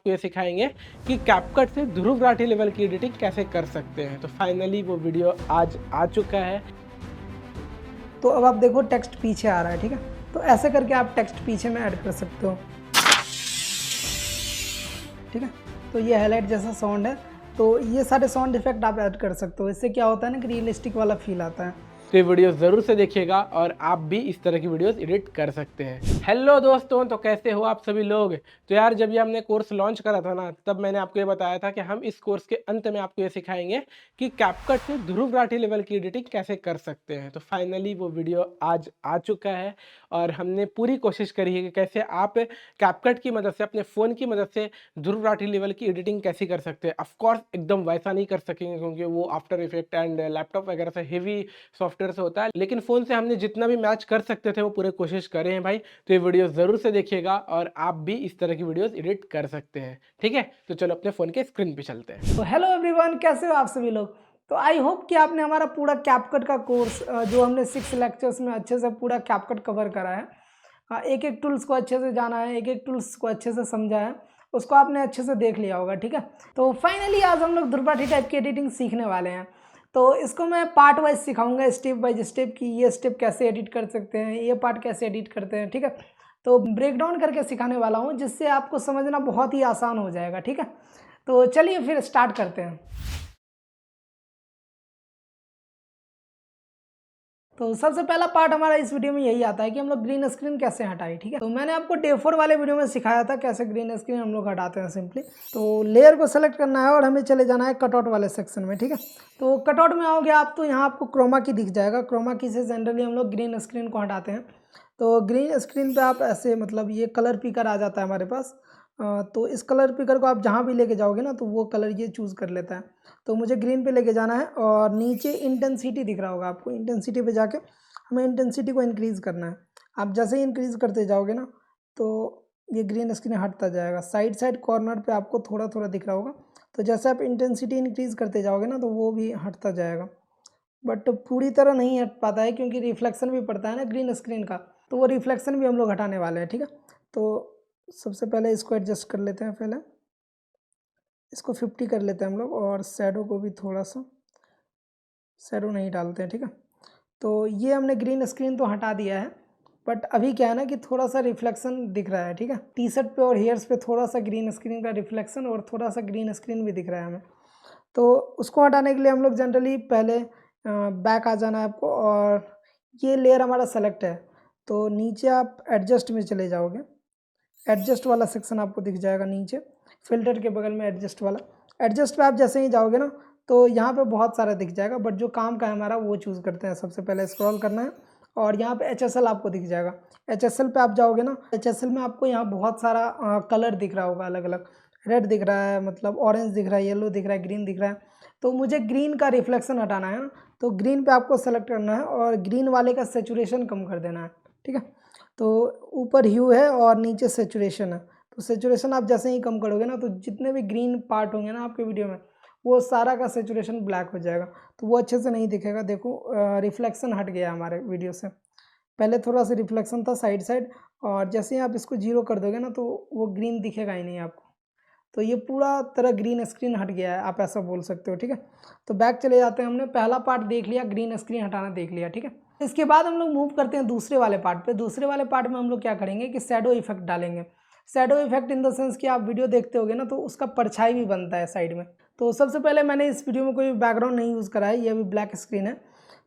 आपको ये सिखाएंगे कि कैपकट से ध्रुव राठी लेवल की एडिटिंग कैसे कर सकते हैं। तो फाइनली वो वीडियो आज आ चुका है। तो अब आप देखो टेक्स्ट पीछे आ रहा है, ठीक है। तो ऐसे करके आप टेक्स्ट पीछे में ऐड कर सकते हो, ठीक है। तो ये हाईलाइट जैसा साउंड है, तो ये सारे साउंड इफेक्ट आप ऐड कर सकते हो। इससे क्या होता है ना कि रियलिस्टिक वाला फील आता है। तो ये वीडियो ज़रूर से देखिएगा और आप भी इस तरह की वीडियोस एडिट कर सकते हैं। हेलो दोस्तों, तो कैसे हो आप सभी लोग। तो यार जब ये हमने कोर्स लॉन्च करा था ना, तब मैंने आपको ये बताया था कि हम इस कोर्स के अंत में आपको ये सिखाएंगे कि कैपकट से ध्रुव राठी लेवल की एडिटिंग कैसे कर सकते हैं। तो फाइनली वो वीडियो आज आ चुका है और हमने पूरी कोशिश करी है कि कैसे आप कैपकट की मदद से, अपने फ़ोन की मदद से ध्रुव राठी लेवल की एडिटिंग कैसे कर सकते हैं। ऑफकोर्स एकदम वैसा नहीं कर सकेंगे क्योंकि वो आफ्टर इफेक्ट एंड लैपटॉप वगैरह से हेवी सॉफ्टवेयर से होता है, लेकिन फ़ोन से हमने जितना भी मैच कर सकते थे वो पूरे कोशिश करे हैं भाई। तो ये वीडियो ज़रूर से देखिएगा और आप भी इस तरह की वीडियोस एडिट कर सकते हैं, ठीक है। तो चलो अपने फ़ोन के स्क्रीन पे चलते हैं। तो हेलो एवरीवन, कैसे हो आप सभी लोग। तो आई होप कि आपने हमारा पूरा कैपकट का कोर्स जो हमने 6 लेक्चर्स में अच्छे से पूरा कैपकट कवर करा है। एक एक टूल्स को अच्छे से जाना है, एक एक टूल्स को अच्छे से समझा है, उसको आपने अच्छे से देख लिया होगा, ठीक है। तो फाइनली आज हम लोग ध्रुव राठी टाइप की एडिटिंग सीखने वाले हैं। तो इसको मैं पार्ट वाइज सिखाऊंगा, स्टेप बाय स्टेप, कि ये स्टेप कैसे एडिट कर सकते हैं, ये पार्ट कैसे एडिट करते हैं, ठीक है। तो ब्रेक डाउन करके सिखाने वाला हूँ जिससे आपको समझना बहुत ही आसान हो जाएगा, ठीक है। तो चलिए फिर स्टार्ट करते हैं। तो सबसे पहला पार्ट हमारा इस वीडियो में यही आता है कि हम लोग ग्रीन स्क्रीन कैसे हटाएं, ठीक है। तो मैंने आपको डे 4 वाले वीडियो में सिखाया था कैसे ग्रीन स्क्रीन हम लोग हटाते हैं सिंपली। तो लेयर को सेलेक्ट करना है और हमें चले जाना है कटआउट वाले सेक्शन में, ठीक है। तो कटआउट में आओगे आप तो यहाँ आपको क्रोमा की दिख जाएगा। क्रोमा की से जनरली हम लोग ग्रीन स्क्रीन को हटाते हैं। तो ग्रीन स्क्रीन पे आप ऐसे, मतलब ये कलर पिकर आ जाता है हमारे पास। तो इस कलर पिकर को आप जहाँ भी लेके जाओगे ना, तो वो कलर ये चूज़ कर लेता है। तो मुझे ग्रीन पे लेके जाना है और नीचे इंटेंसिटी दिख रहा होगा आपको। इंटेंसिटी पे जाके हमें इंटेंसिटी को इंक्रीज़ करना है। आप जैसे ही इंक्रीज़ करते जाओगे ना, तो ये ग्रीन स्क्रीन हटता जाएगा। साइड साइड कॉर्नर पे आपको थोड़ा थोड़ा दिख रहा होगा। तो जैसे आप इंटेंसिटी इंक्रीज़ करते जाओगे ना, तो वो भी हटता जाएगा। बट पूरी तरह नहीं हट पाता है क्योंकि रिफ्लेक्शन भी पड़ता है ना ग्रीन स्क्रीन का। तो वो रिफ्लेक्शन भी हम लोग हटाने वाले हैं, ठीक है। तो सबसे पहले इसको एडजस्ट कर लेते हैं। पहले इसको 50 कर लेते हैं हम लोग और शैडो को भी थोड़ा सा, शैडो नहीं डालते हैं, ठीक है। तो ये हमने ग्रीन स्क्रीन तो हटा दिया है, बट अभी क्या है ना कि थोड़ा सा रिफ्लेक्शन दिख रहा है, ठीक है। टी शर्ट पे और हेयर्स पे थोड़ा सा ग्रीन स्क्रीन का रिफ्लेक्शन और थोड़ा सा ग्रीन स्क्रीन भी दिख रहा है हमें। तो उसको हटाने के लिए हम लोग जनरली पहले बैक आ जाना है आपको और ये लेयर हमारा सेलेक्ट है। तो नीचे आप एडजस्ट में चले जाओगे। एडजस्ट वाला सेक्शन आपको दिख जाएगा नीचे, फिल्टर के बगल में एडजस्ट वाला। एडजस्ट पे आप जैसे ही जाओगे ना, तो यहाँ पे बहुत सारा दिख जाएगा, बट जो काम का है हमारा वो चूज़ करते हैं। सबसे पहले स्क्रॉल करना है और यहाँ पे HSL आपको दिख जाएगा। HSL पे आप जाओगे ना, HSL में आपको यहाँ बहुत सारा कलर दिख रहा होगा अलग अलग। रेड दिख रहा है, मतलब ऑरेंज दिख रहा है, येलो दिख रहा है, ग्रीन दिख रहा है। तो मुझे ग्रीन का रिफ्लेक्शन हटाना है, तो ग्रीन पे आपको सेलेक्ट करना है और ग्रीन वाले का सेचुरेशन कम कर देना है, ठीक है। तो ऊपर ह्यू है और नीचे सेचुरेशन है। तो सेचुरेशन आप जैसे ही कम करोगे ना, तो जितने भी ग्रीन पार्ट होंगे ना आपके वीडियो में, वो सारा का सेचुरेशन ब्लैक हो जाएगा। तो वो अच्छे से नहीं दिखेगा। देखो रिफ्लेक्शन हट गया हमारे वीडियो से। पहले थोड़ा सा रिफ्लेक्शन था साइड साइड, और जैसे ही आप इसको 0 कर दोगे ना, तो वो ग्रीन दिखेगा ही नहीं आपको। तो ये पूरा तरह ग्रीन स्क्रीन हट गया है, आप ऐसा बोल सकते हो, ठीक है। तो बैक चले जाते हैं। हमने पहला पार्ट देख लिया, ग्रीन स्क्रीन हटाना देख लिया, ठीक है। इसके बाद हम लोग मूव करते हैं दूसरे वाले पार्ट पे। दूसरे वाले पार्ट में हम लोग क्या करेंगे कि शैडो इफेक्ट डालेंगे। Shadow effect in the sense कि आप वीडियो देखते होगे ना, तो उसका परछाई भी बनता है साइड में। तो सबसे पहले मैंने इस वीडियो में कोई बैकग्राउंड नहीं यूज़ करा है, ये अभी ब्लैक स्क्रीन है।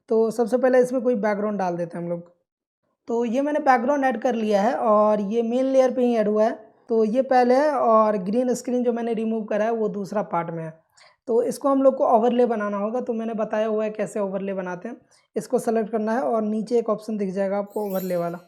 तो सबसे पहले इसमें कोई बैकग्राउंड डाल देते हैं हम लोग। तो ये मैंने बैकग्राउंड ऐड कर लिया है और ये मेन लेयर पे ही ऐड हुआ है। तो ये पहले है और ग्रीन स्क्रीन जो मैंने रिमूव करा है वो दूसरा पार्ट में है। तो इसको हम लोग को ओवरले बनाना होगा, तो मैंने बताया हुआ है कैसे ओवरले बनाते हैं। इसको सेलेक्ट करना है और नीचे एक ऑप्शन दिख जाएगा आपको ओवरले वाला।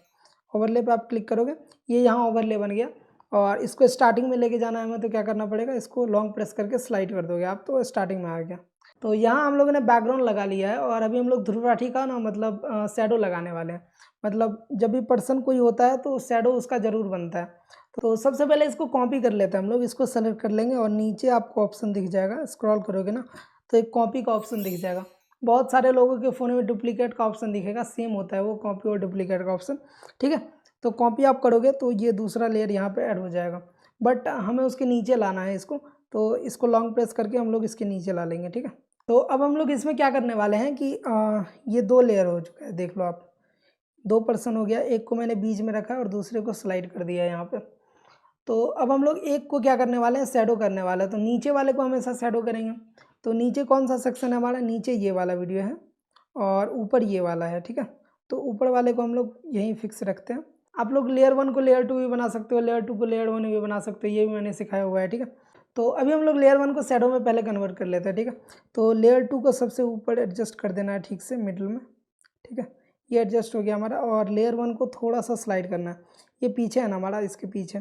ओवरले पे आप क्लिक करोगे, ये यहाँ ओवरले बन गया। और इसको स्टार्टिंग में लेके जाना है हमें, तो क्या करना पड़ेगा, इसको लॉन्ग प्रेस करके स्लाइड कर दोगे आप, तो स्टार्टिंग में आ गया। तो यहाँ हम लोगों ने बैकग्राउंड लगा लिया है और अभी हम लोग ध्रुव राठी का ना, मतलब शैडो लगाने वाले हैं। मतलब जब भी पर्सन कोई होता है तो शैडो उसका ज़रूर बनता है। तो सबसे पहले इसको कॉपी कर लेते हैं हम लोग। इसको सेलेक्ट कर लेंगे और नीचे आपको ऑप्शन दिख जाएगा, स्क्रॉल करोगे ना, तो एक कॉपी का ऑप्शन दिख जाएगा। बहुत सारे लोगों के फ़ोन में डुप्लीकेट का ऑप्शन दिखेगा, सेम होता है वो कॉपी और डुप्लीकेट का ऑप्शन, ठीक है। तो कॉपी आप करोगे तो ये दूसरा लेयर यहाँ पे ऐड हो जाएगा। बट हमें उसके नीचे लाना है इसको, तो इसको लॉन्ग प्रेस करके हम लोग इसके नीचे ला लेंगे, ठीक है। तो अब हम लोग इसमें क्या करने वाले हैं कि ये 2 लेयर हो चुका है, देख लो आप, 2 पर्सन हो गया, एक को मैंने बीच में रखा है और दूसरे को स्लाइड कर दिया है यहाँ पे। तो अब हम लोग एक को क्या करने वाले हैं, शैडो करने वाला है। तो नीचे वाले को हमेशा शैडो करेंगे। तो नीचे कौन सा सेक्शन है हमारा, नीचे ये वाला वीडियो है और ऊपर ये वाला है, ठीक है। तो ऊपर वाले को हम लोग यहीं फिक्स रखते हैं। आप लोग लेयर 1 को लेयर 2 भी बना सकते हो, लेयर 2 को लेयर 1 भी बना सकते हो, ये भी मैंने सिखाया हुआ है, ठीक है। तो अभी हम लोग लेयर 1 को शैडो में पहले कन्वर्ट कर लेते हैं, ठीक है। तो लेयर 2 को सबसे ऊपर एडजस्ट कर देना है ठीक से मिडिल में, ठीक है। ये एडजस्ट हो गया हमारा। और लेयर 1 को थोड़ा सा स्लाइड करना है, ये पीछे है ना हमारा, इसके पीछे।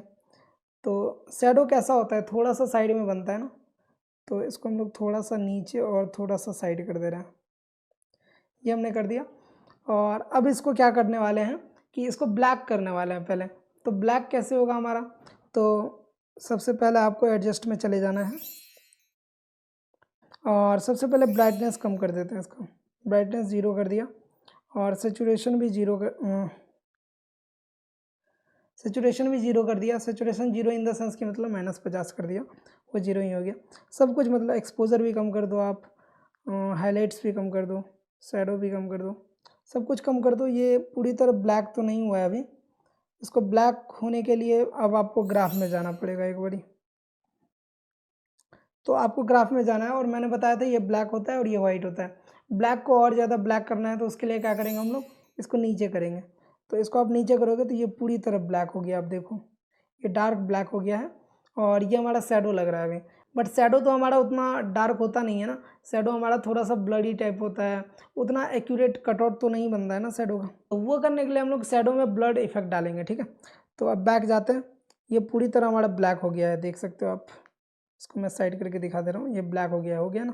तो शैडो कैसा होता है, थोड़ा सा साइड में बनता है ना, तो इसको हम लोग थोड़ा सा नीचे और थोड़ा सा साइड कर दे रहे हैं, ये हमने कर दिया। और अब इसको क्या करने वाले हैं कि इसको ब्लैक करने वाले हैं पहले। तो ब्लैक कैसे होगा हमारा, तो सबसे पहले आपको एडजस्ट में चले जाना है और सबसे पहले ब्राइटनेस कम कर देते हैं इसका, ब्राइटनेस 0 कर दिया और सेचुरेशन भी 0 कर दिया। सेचुरेशन 0 इन द सेंस की मतलब -50 कर दिया, वो 0 ही हो गया। सब कुछ मतलब एक्सपोजर भी कम कर दो आप, हाईलाइट्स भी कम कर दो, शैडो भी कम कर दो, सब कुछ कम कर दो। ये पूरी तरह ब्लैक तो नहीं हुआ है अभी, इसको ब्लैक होने के लिए अब आपको ग्राफ में जाना पड़ेगा एक बारी। तो आपको ग्राफ में जाना है और मैंने बताया था ये ब्लैक होता है और ये वाइट होता है। ब्लैक को और ज़्यादा ब्लैक करना है तो उसके लिए क्या करेंगे हम लोग, इसको नीचे करेंगे। तो इसको आप नीचे करोगे तो ये पूरी तरह ब्लैक हो गया, आप देखो ये डार्क ब्लैक हो गया है और ये हमारा शैडो लग रहा है अभी। बट शैडो तो हमारा उतना डार्क होता नहीं है ना, शैडो हमारा थोड़ा सा ब्लडी टाइप होता है, उतना एक्यूरेट कटआउट तो नहीं बनता है ना शैडो का। तो वो करने के लिए हम लोग शैडो में ब्लड इफेक्ट डालेंगे, ठीक है। तो अब बैक जाते हैं, ये पूरी तरह हमारा ब्लैक हो गया है, देख सकते हो आप। इसको मैं साइड करके दिखा दे रहा हूँ, ये ब्लैक हो गया ना।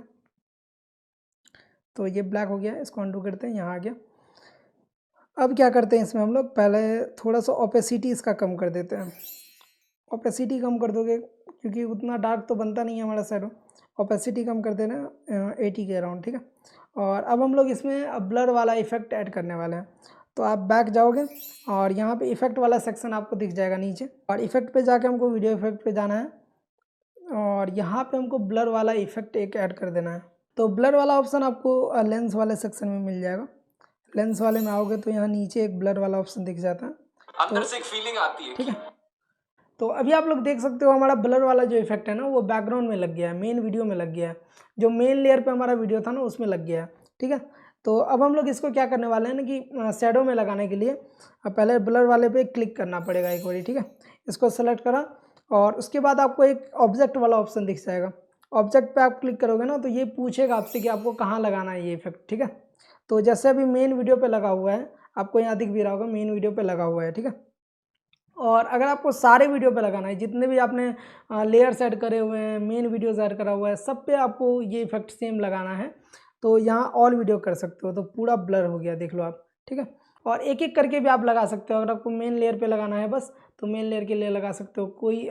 तो ये ब्लैक हो गया है, इसको अनडू करते हैं, यहाँ आ गया। अब क्या करते हैं इसमें हम लोग, पहले थोड़ा सा ओपेसिटी इसका कम कर देते हैं। ओपेसिटी कम कर दोगे क्योंकि उतना डार्क तो बनता नहीं है हमारा शैडो, ओपेसिटी कम कर देना 80 के अराउंड, ठीक है। और अब हम लोग इसमें ब्लर वाला इफेक्ट ऐड करने वाले हैं। तो आप बैक जाओगे और यहाँ पे इफेक्ट वाला सेक्शन आपको दिख जाएगा नीचे, और इफेक्ट पे जाके हमको वीडियो इफेक्ट पे जाना है और यहाँ पे हमको ब्लर वाला इफेक्ट एक ऐड कर देना है। तो ब्लर वाला ऑप्शन आपको लेंस वाले सेक्शन में मिल जाएगा। लेंस वाले में आओगे तो यहाँ नीचे एक ब्लर वाला ऑप्शन दिख जाता है, अंदर से एक फीलिंग आती है, ठीक है। तो अभी आप लोग देख सकते हो हमारा ब्लर वाला जो इफेक्ट है ना वो बैकग्राउंड में लग गया है, मेन वीडियो में लग गया है, जो मेन लेयर पे हमारा वीडियो था ना उसमें लग गया है, ठीक है। तो अब हम लोग इसको क्या करने वाले हैं ना कि शैडो में लगाने के लिए पहले ब्लर वाले पे क्लिक करना पड़ेगा एक बारी, ठीक है। इसको सेलेक्ट करा और उसके बाद आपको एक ऑब्जेक्ट वाला ऑप्शन दिख जाएगा। ऑब्जेक्ट पे आप क्लिक करोगे ना तो ये पूछेगा आपसे कि आपको कहाँ लगाना है ये इफेक्ट, ठीक है। तो जैसे अभी मेन वीडियो पे लगा हुआ है, आपको यहाँ दिख भी रहा होगा मेन वीडियो पे लगा हुआ है, ठीक है। और अगर आपको सारे वीडियो पे लगाना है, जितने भी आपने लेयर्स ऐड करे हुए हैं, मेन वीडियोस ऐड करा हुआ है, सब पे आपको ये इफेक्ट सेम लगाना है। तो यहाँ ऑल वीडियो कर सकते हो, तो पूरा ब्लर हो गया, देख लो आप, ठीक है। और एक एक करके भी आप लगा सकते हो। अगर आपको मेन लेयर पे लगाना है बस तो मेन लेयर के लिए लगा सकते हो, कोई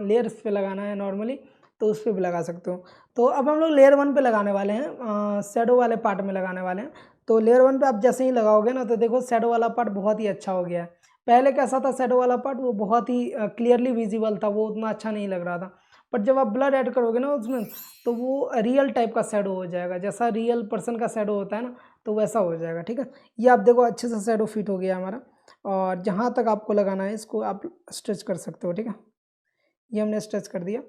लेयर्स पे लगाना है नॉर्मली तो उस पर भी लगा सकते हो। तो अब हम लोग लेयर 1 पे लगाने वाले हैं, शैडो वाले पार्ट में लगाने वाले हैं। तो लेयर 1 पे आप जैसे ही लगाओगे ना तो देखो शैडो वाला पार्ट बहुत ही अच्छा हो गया है। पहले कैसा था शैडो वाला पार्ट, वो बहुत ही क्लियरली विजिबल था, वो उतना अच्छा नहीं लग रहा था। बट जब आप ब्लर ऐड करोगे ना उसमें तो वो रियल टाइप का शैडो हो जाएगा, जैसा रियल पर्सन का शैडो होता है ना तो वैसा हो जाएगा, ठीक है। ये आप देखो अच्छे से शैडो फिट हो गया हमारा। और जहाँ तक आपको लगाना है इसको आप स्ट्रेच कर सकते हो, ठीक है। ये हमने स्ट्रेच कर दिया।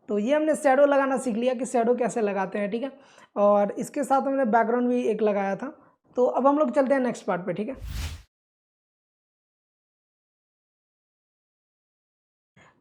तो ये हमने शैडो लगाना सीख लिया कि शैडो कैसे लगाते हैं, ठीक है। और इसके साथ हमने बैकग्राउंड भी एक लगाया था। तो अब हम लोग चलते हैं नेक्स्ट पार्ट पे, ठीक है।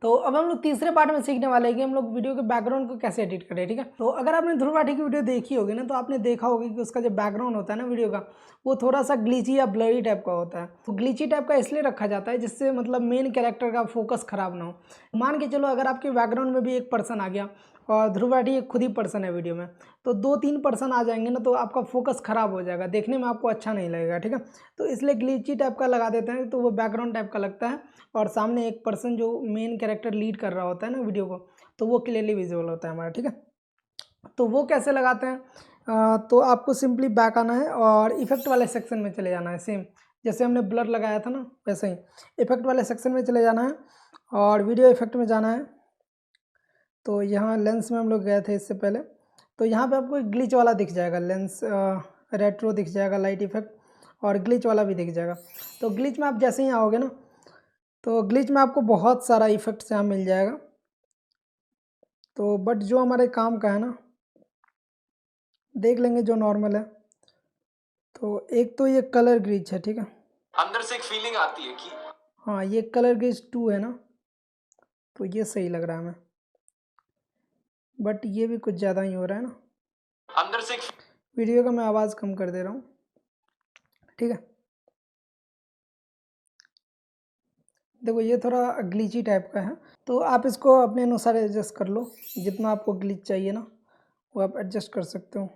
तो अब हम लोग तीसरे पार्ट में सीखने वाले हैं कि हम लोग वीडियो के बैकग्राउंड को कैसे एडिट करें, ठीक है। तो अगर आपने ध्रुव राठी की वीडियो देखी होगी ना तो आपने देखा होगा कि उसका जो बैकग्राउंड होता है ना वीडियो का, वो थोड़ा सा ग्लिची या ब्लरी टाइप का होता है। तो ग्लिची टाइप का इसलिए रखा जाता है जिससे मतलब मेन कैरेक्टर का फोकस खराब ना हो। मान के चलो अगर आपके बैकग्राउंड में भी एक पर्सन आ गया और ध्रुव राठी एक खुद ही पर्सन है वीडियो में, तो 2-3 पर्सन आ जाएंगे ना तो आपका फोकस खराब हो जाएगा, देखने में आपको अच्छा नहीं लगेगा, ठीक है। तो इसलिए ग्लिची टाइप का लगा देते हैं तो वो बैकग्राउंड टाइप का लगता है और सामने एक पर्सन जो मेन कैरेक्टर लीड कर रहा होता है ना वीडियो को, तो वो क्लियरली विजिबल होता है हमारा, ठीक है। तो वो कैसे लगाते हैं, तो आपको सिंपली बैक आना है और इफेक्ट वाले सेक्शन में चले जाना है। सेम जैसे हमने ब्लर लगाया था ना वैसे ही इफेक्ट वाले सेक्शन में चले जाना है और वीडियो इफेक्ट में जाना है। तो यहाँ लेंस में हम लोग गए थे इससे पहले। तो यहाँ पे आपको एक ग्लिच वाला दिख जाएगा, लेंस रेट्रो दिख जाएगा, लाइट इफेक्ट और ग्लिच वाला भी दिख जाएगा। तो ग्लिच में आप जैसे ही आओगे ना, तो ग्लिच में आपको बहुत सारा इफेक्ट्स यहाँ मिल जाएगा। तो बट जो हमारे काम का है ना, देख लेंगे जो नॉर्मल है। तो एक तो ये कलर ग्लिच है, ठीक है। अंदर से एक फीलिंग आती है कि हाँ, ये कलर ग्लिच 2 है ना, तो ये सही लग रहा है हमें। बट ये भी कुछ ज़्यादा ही हो रहा है ना। अंदर से एक वीडियो का मैं आवाज़ कम कर दे रहा हूँ, ठीक है। देखो ये थोड़ा ग्लिची टाइप का है, तो आप इसको अपने अनुसार एडजस्ट कर लो। जितना आपको ग्लिच चाहिए ना, वो आप एडजस्ट कर सकते हो।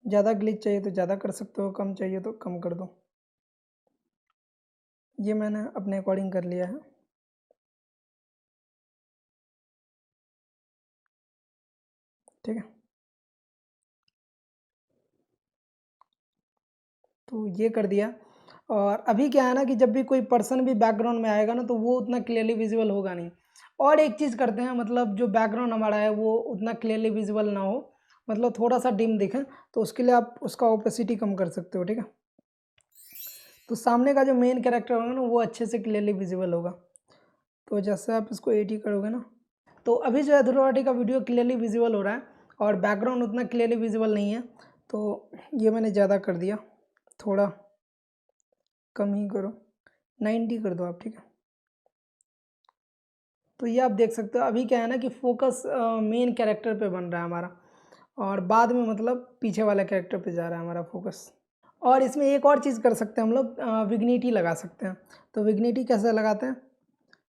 ज़्यादा ग्लिच चाहिए तो ज़्यादा कर सकते हो, कम चाहिए तो कम कर दो। ये मैंने अपने अकॉर्डिंग कर लिया है, ठीक है। तो ये कर दिया। और अभी क्या है ना कि जब भी कोई पर्सन भी बैकग्राउंड में आएगा ना, तो वो उतना क्लियरली विजिबल होगा नहीं। और एक चीज़ करते हैं, मतलब जो बैकग्राउंड हमारा है वो उतना क्लियरली विजिबल ना हो, मतलब थोड़ा सा डिम दिखे, तो उसके लिए आप उसका ओपेसिटी कम कर सकते हो, ठीक है। तो सामने का जो मेन कैरेक्टर होगा ना, वो अच्छे से क्लियरली विजिबल होगा। तो जैसे आप इसको 80 करोगे ना, तो अभी जो है ध्रुव का वीडियो क्लियरली विजिबल हो रहा है और बैकग्राउंड उतना क्लियरली विजिबल नहीं है। तो ये मैंने ज़्यादा कर दिया, थोड़ा कम ही करो, 90 कर दो आप, ठीक है। तो ये आप देख सकते हो। अभी क्या है ना कि फोकस मेन कैरेक्टर पे बन रहा है हमारा, और बाद में मतलब पीछे वाला कैरेक्टर पे जा रहा है हमारा फोकस। और इसमें एक और चीज़ कर सकते हैं हम लोग, विग्निटी लगा सकते हैं। तो विग्निटी कैसे लगाते हैं,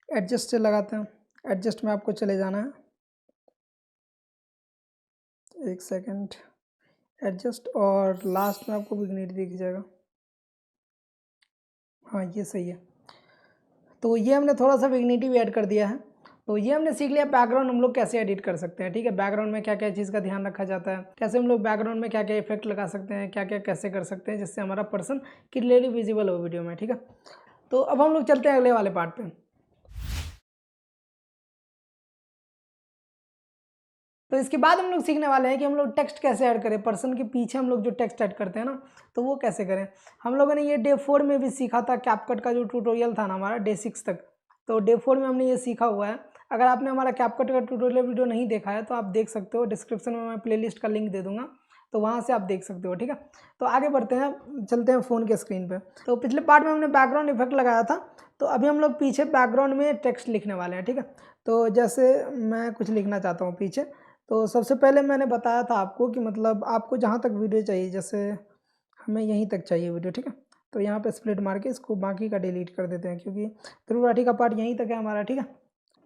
एडजस्ट से लगाते हैं। एडजस्ट में आपको चले जाना है, एक सेकंड, एडजस्ट, और लास्ट में आपको विग्निटी दिख जाएगा। हाँ, ये सही है। तो ये हमने थोड़ा सा विग्निटी भी ऐड कर दिया है। तो ये हमने सीख लिया बैकग्राउंड हम लोग कैसे एडिट कर सकते हैं, ठीक है। बैकग्राउंड में क्या क्या चीज़ का ध्यान रखा जाता है, कैसे हम लोग बैकग्राउंड में क्या क्या इफेक्ट लगा सकते हैं, क्या क्या कैसे कर सकते हैं जिससे हमारा पर्सन क्लियरली विजिबल हो वीडियो में, ठीक है। तो अब हम लोग चलते हैं अगले वाले पार्ट पे। तो इसके बाद हम लोग सीखने वाले हैं कि हम लोग टेक्स्ट कैसे ऐड करें, पर्सन के पीछे हम लोग जो टेक्स्ट ऐड करते हैं ना, तो वो कैसे करें। हम लोगों ने ये डे 4 में भी सीखा था, कैपकट का जो ट्यूटोरियल था ना हमारा डे 6 तक, तो डे 4 में हमने ये सीखा हुआ है। अगर आपने हमारा कैपकट का ट्यूटोरियल वीडियो नहीं देखा है तो आप देख सकते हो, डिस्क्रिप्शन में मैं प्लेलिस्ट का लिंक दे दूंगा, तो वहाँ से आप देख सकते हो, ठीक है। तो आगे बढ़ते हैं, चलते हैं फ़ोन के स्क्रीन पे। तो पिछले पार्ट में हमने बैकग्राउंड इफेक्ट लगाया था, तो अभी हम लोग पीछे बैकग्राउंड में टेक्स्ट लिखने वाले हैं, ठीक है। तो जैसे मैं कुछ लिखना चाहता हूँ पीछे, तो सबसे पहले मैंने बताया था आपको कि मतलब आपको जहाँ तक वीडियो चाहिए, जैसे हमें यहीं तक चाहिए वीडियो, ठीक है। तो यहाँ पे स्प्लिट मार के इसको बाकी का डिलीट कर देते हैं, क्योंकि ध्रुव राठी का पार्ट यहीं तक है हमारा, ठीक है।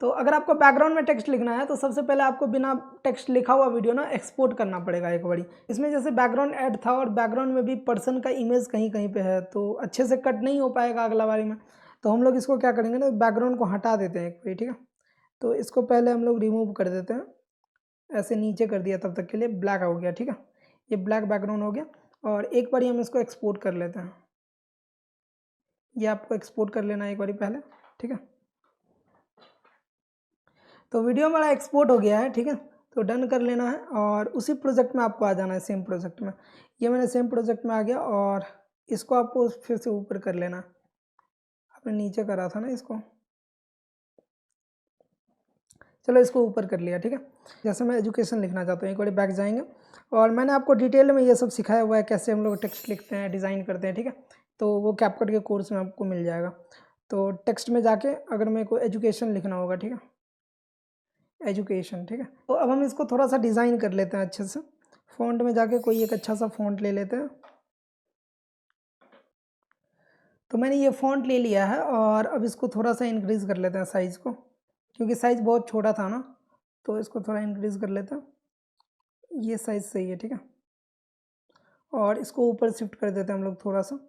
तो अगर आपको बैकग्राउंड में टेक्स्ट लिखना है तो सबसे पहले आपको बिना टेक्स्ट लिखा हुआ वीडियो ना एक्सपोर्ट करना पड़ेगा एक बारी। इसमें जैसे बैकग्राउंड ऐड था और बैकग्राउंड में भी पर्सन का इमेज कहीं कहीं पे है, तो अच्छे से कट नहीं हो पाएगा अगला बारी में। तो हम लोग इसको क्या करेंगे ना, बैकग्राउंड को हटा देते हैं एक बारी, ठीक है। तो इसको पहले हम लोग रिमूव कर देते हैं, ऐसे नीचे कर दिया, तब तक के लिए ब्लैक हो गया, ठीक है। ये ब्लैक बैकग्राउंड हो गया। और एक बारी हम इसको एक्सपोर्ट कर लेते हैं, ये आपको एक्सपोर्ट कर लेना है एक बारी पहले, ठीक है। तो वीडियो हमारा एक्सपोर्ट हो गया है, ठीक है। तो डन कर लेना है और उसी प्रोजेक्ट में आपको आ जाना है, सेम प्रोजेक्ट में। ये मैंने सेम प्रोजेक्ट में आ गया और इसको आपको फिर से ऊपर कर लेना है। आपने नीचे करा था ना इसको, चलो इसको ऊपर कर लिया, ठीक है। जैसे मैं एजुकेशन लिखना चाहता हूँ, एक बार बैक जाएंगे और मैंने आपको डिटेल में ये सब सिखाया हुआ है, कैसे हम लोग टेक्स्ट लिखते हैं, डिज़ाइन करते हैं, ठीक है। तो वो कैपकट के कोर्स में आपको मिल जाएगा। तो टेक्स्ट में जाके अगर मेरे को एजुकेशन लिखना होगा, ठीक है, एजुकेशन, ठीक है। तो अब हम इसको थोड़ा सा डिज़ाइन कर लेते हैं अच्छे से। फ़ॉन्ट में जाके कोई एक अच्छा सा फ़ॉन्ट ले लेते हैं। तो मैंने ये फ़ॉन्ट ले लिया है और अब इसको थोड़ा सा इंक्रीज़ कर लेते हैं साइज़ को, क्योंकि साइज़ बहुत छोटा था ना, तो इसको थोड़ा इंक्रीज़ कर लेते हैं। ये साइज़ सही है, ठीक है। और इसको ऊपर शिफ्ट कर देते हैं हम लोग थोड़ा सा,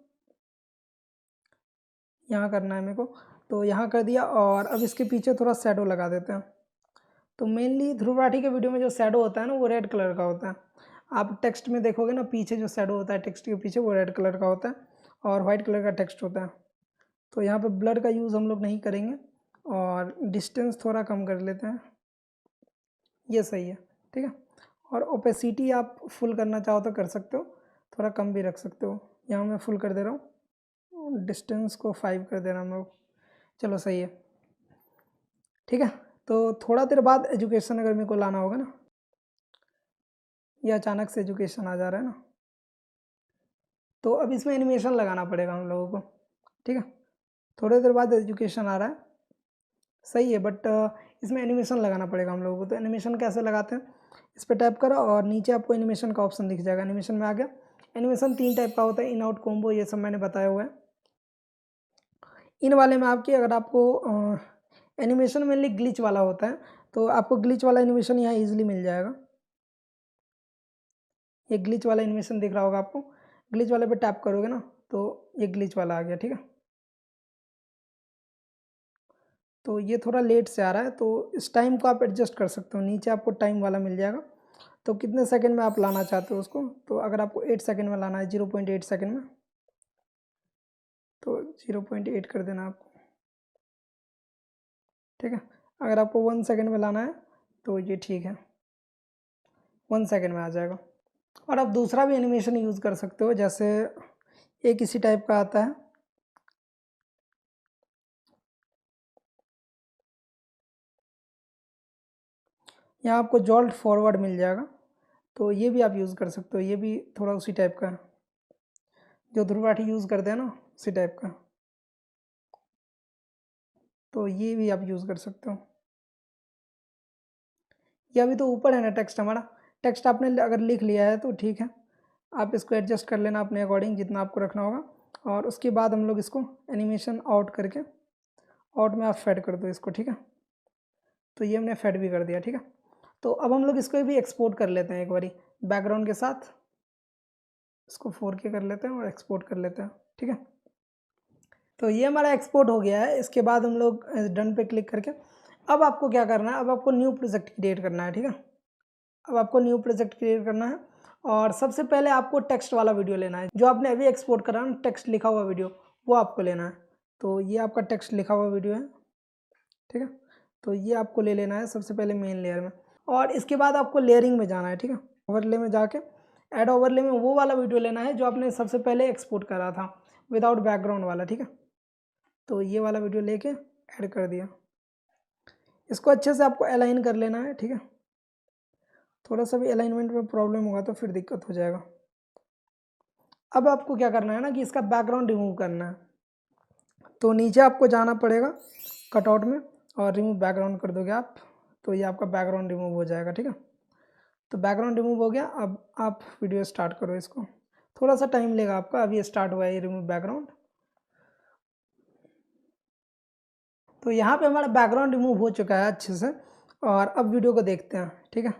यहाँ करना है मेरे को, तो यहाँ कर दिया। और अब इसके पीछे थोड़ा शैडो लगा देते हैं। तो मेनली ध्रुव राठी के वीडियो में जो शैडो होता है ना, वो रेड कलर का होता है। आप टेक्स्ट में देखोगे ना, पीछे जो शैडो होता है टेक्स्ट के पीछे, वो रेड कलर का होता है और वाइट कलर का टेक्स्ट होता है। तो यहाँ पे ब्लर का यूज़ हम लोग नहीं करेंगे और डिस्टेंस थोड़ा कम कर लेते हैं, ये सही है, ठीक है। और ओपेसिटी आप फुल करना चाहो तो कर सकते हो, थोड़ा कम भी रख सकते हो। यहाँ मैं फुल कर दे रहा हूँ, डिस्टेंस को 5 कर दे रहा हूँ हम लोग, चलो सही है, ठीक है। तो थोड़ा देर बाद एजुकेशन अगर मेरे को लाना होगा ना, ये अचानक से एजुकेशन आ जा रहा है ना, तो अब इसमें एनिमेशन लगाना पड़ेगा हम लोगों को, ठीक है। थोड़ी देर बाद एजुकेशन आ रहा है, सही है, बट इसमें एनिमेशन लगाना पड़ेगा हम लोगों को। तो एनिमेशन कैसे लगाते हैं, इस पर टैप करो और नीचे आपको एनिमेशन का ऑप्शन दिख जाएगा। एनिमेशन में आ गया। एनिमेशन 3 टाइप का होता है, इन आउट कॉम्बो, ये सब मैंने बताया हुआ है। इन वाले में आपकी अगर आपको एनिमेशन मेनली ग्लिच वाला होता है, तो आपको ग्लिच वाला एनिमेशन यहाँ ईजिली मिल जाएगा। ये ग्लिच वाला एनिमेशन दिख रहा होगा आपको, ग्लिच वाले पे टैप करोगे ना तो ये ग्लिच वाला आ गया, ठीक है। तो ये थोड़ा लेट से आ रहा है, तो इस टाइम को आप एडजस्ट कर सकते हो, नीचे आपको टाइम वाला मिल जाएगा। तो कितने सेकंड में आप लाना चाहते हो उसको, तो अगर आपको 8 सेकंड में लाना है, 0.8 सेकंड में, तो 0.8 कर देना आपको, ठीक है। अगर आपको 1 सेकंड में लाना है तो ये ठीक है, 1 सेकंड में आ जाएगा। और आप दूसरा भी एनिमेशन यूज़ कर सकते हो, जैसे एक इसी टाइप का आता है, यहाँ आपको जॉल्ट फॉरवर्ड मिल जाएगा, तो ये भी आप यूज़ कर सकते हो। ये भी थोड़ा उसी टाइप का है, जो ध्रुव राठी यूज़ करते हैं ना, उसी टाइप का। तो ये भी आप यूज़ कर सकते हो। ये अभी तो ऊपर है ना टेक्स्ट हमारा, टेक्स्ट आपने अगर लिख लिया है तो ठीक है, आप इसको एडजस्ट कर लेना अपने अकॉर्डिंग जितना आपको रखना होगा। और उसके बाद हम लोग इसको एनिमेशन आउट करके, आउट में आप फेड कर दो इसको, ठीक है। तो ये हमने फेड भी कर दिया, ठीक है। तो अब हम लोग इसको भी एक्सपोर्ट कर लेते हैं एक बारी बैकग्राउंड के साथ, इसको 4K कर लेते हैं और एक्सपोर्ट कर लेते हैं, ठीक है। तो ये हमारा एक्सपोर्ट हो गया है। इसके बाद हम लोग डन पे क्लिक करके, अब आपको क्या करना है, अब आपको न्यू प्रोजेक्ट क्रिएट करना है, ठीक है। अब आपको न्यू प्रोजेक्ट क्रिएट करना है और सबसे पहले आपको टेक्स्ट वाला वीडियो लेना है, जो आपने अभी एक्सपोर्ट करा ना, टेक्स्ट लिखा हुआ वीडियो, वो आपको लेना है। तो ये आपका टेक्स्ट लिखा हुआ वीडियो है, ठीक है। तो ये आपको ले लेना है सबसे पहले मेन लेयर में, और इसके बाद आपको लेयरिंग में जाना है, ठीक है। ओवरले में जाके ऐड ओवरले में वो वाला वीडियो लेना है जो आपने सबसे पहले एक्सपोर्ट करा था, विदाउट बैकग्राउंड वाला, ठीक है। तो ये वाला वीडियो लेके ऐड कर दिया। इसको अच्छे से आपको अलाइन कर लेना है, ठीक है। थोड़ा सा भी अलाइनमेंट में प्रॉब्लम होगा तो फिर दिक्कत हो जाएगा। अब आपको क्या करना है ना कि इसका बैकग्राउंड रिमूव करना है, तो नीचे आपको जाना पड़ेगा कटआउट में और रिमूव बैकग्राउंड कर दोगे आप, तो ये आपका बैकग्राउंड रिमूव हो जाएगा, ठीक है। तो बैकग्राउंड रिमूव हो गया। अब आप वीडियो स्टार्ट करो, इसको थोड़ा सा टाइम लेगा आपका, अभी स्टार्ट हुआ है ये रिमूव बैकग्राउंड। तो यहाँ पे हमारा बैकग्राउंड रिमूव हो चुका है अच्छे से, और अब वीडियो को देखते हैं, ठीक है।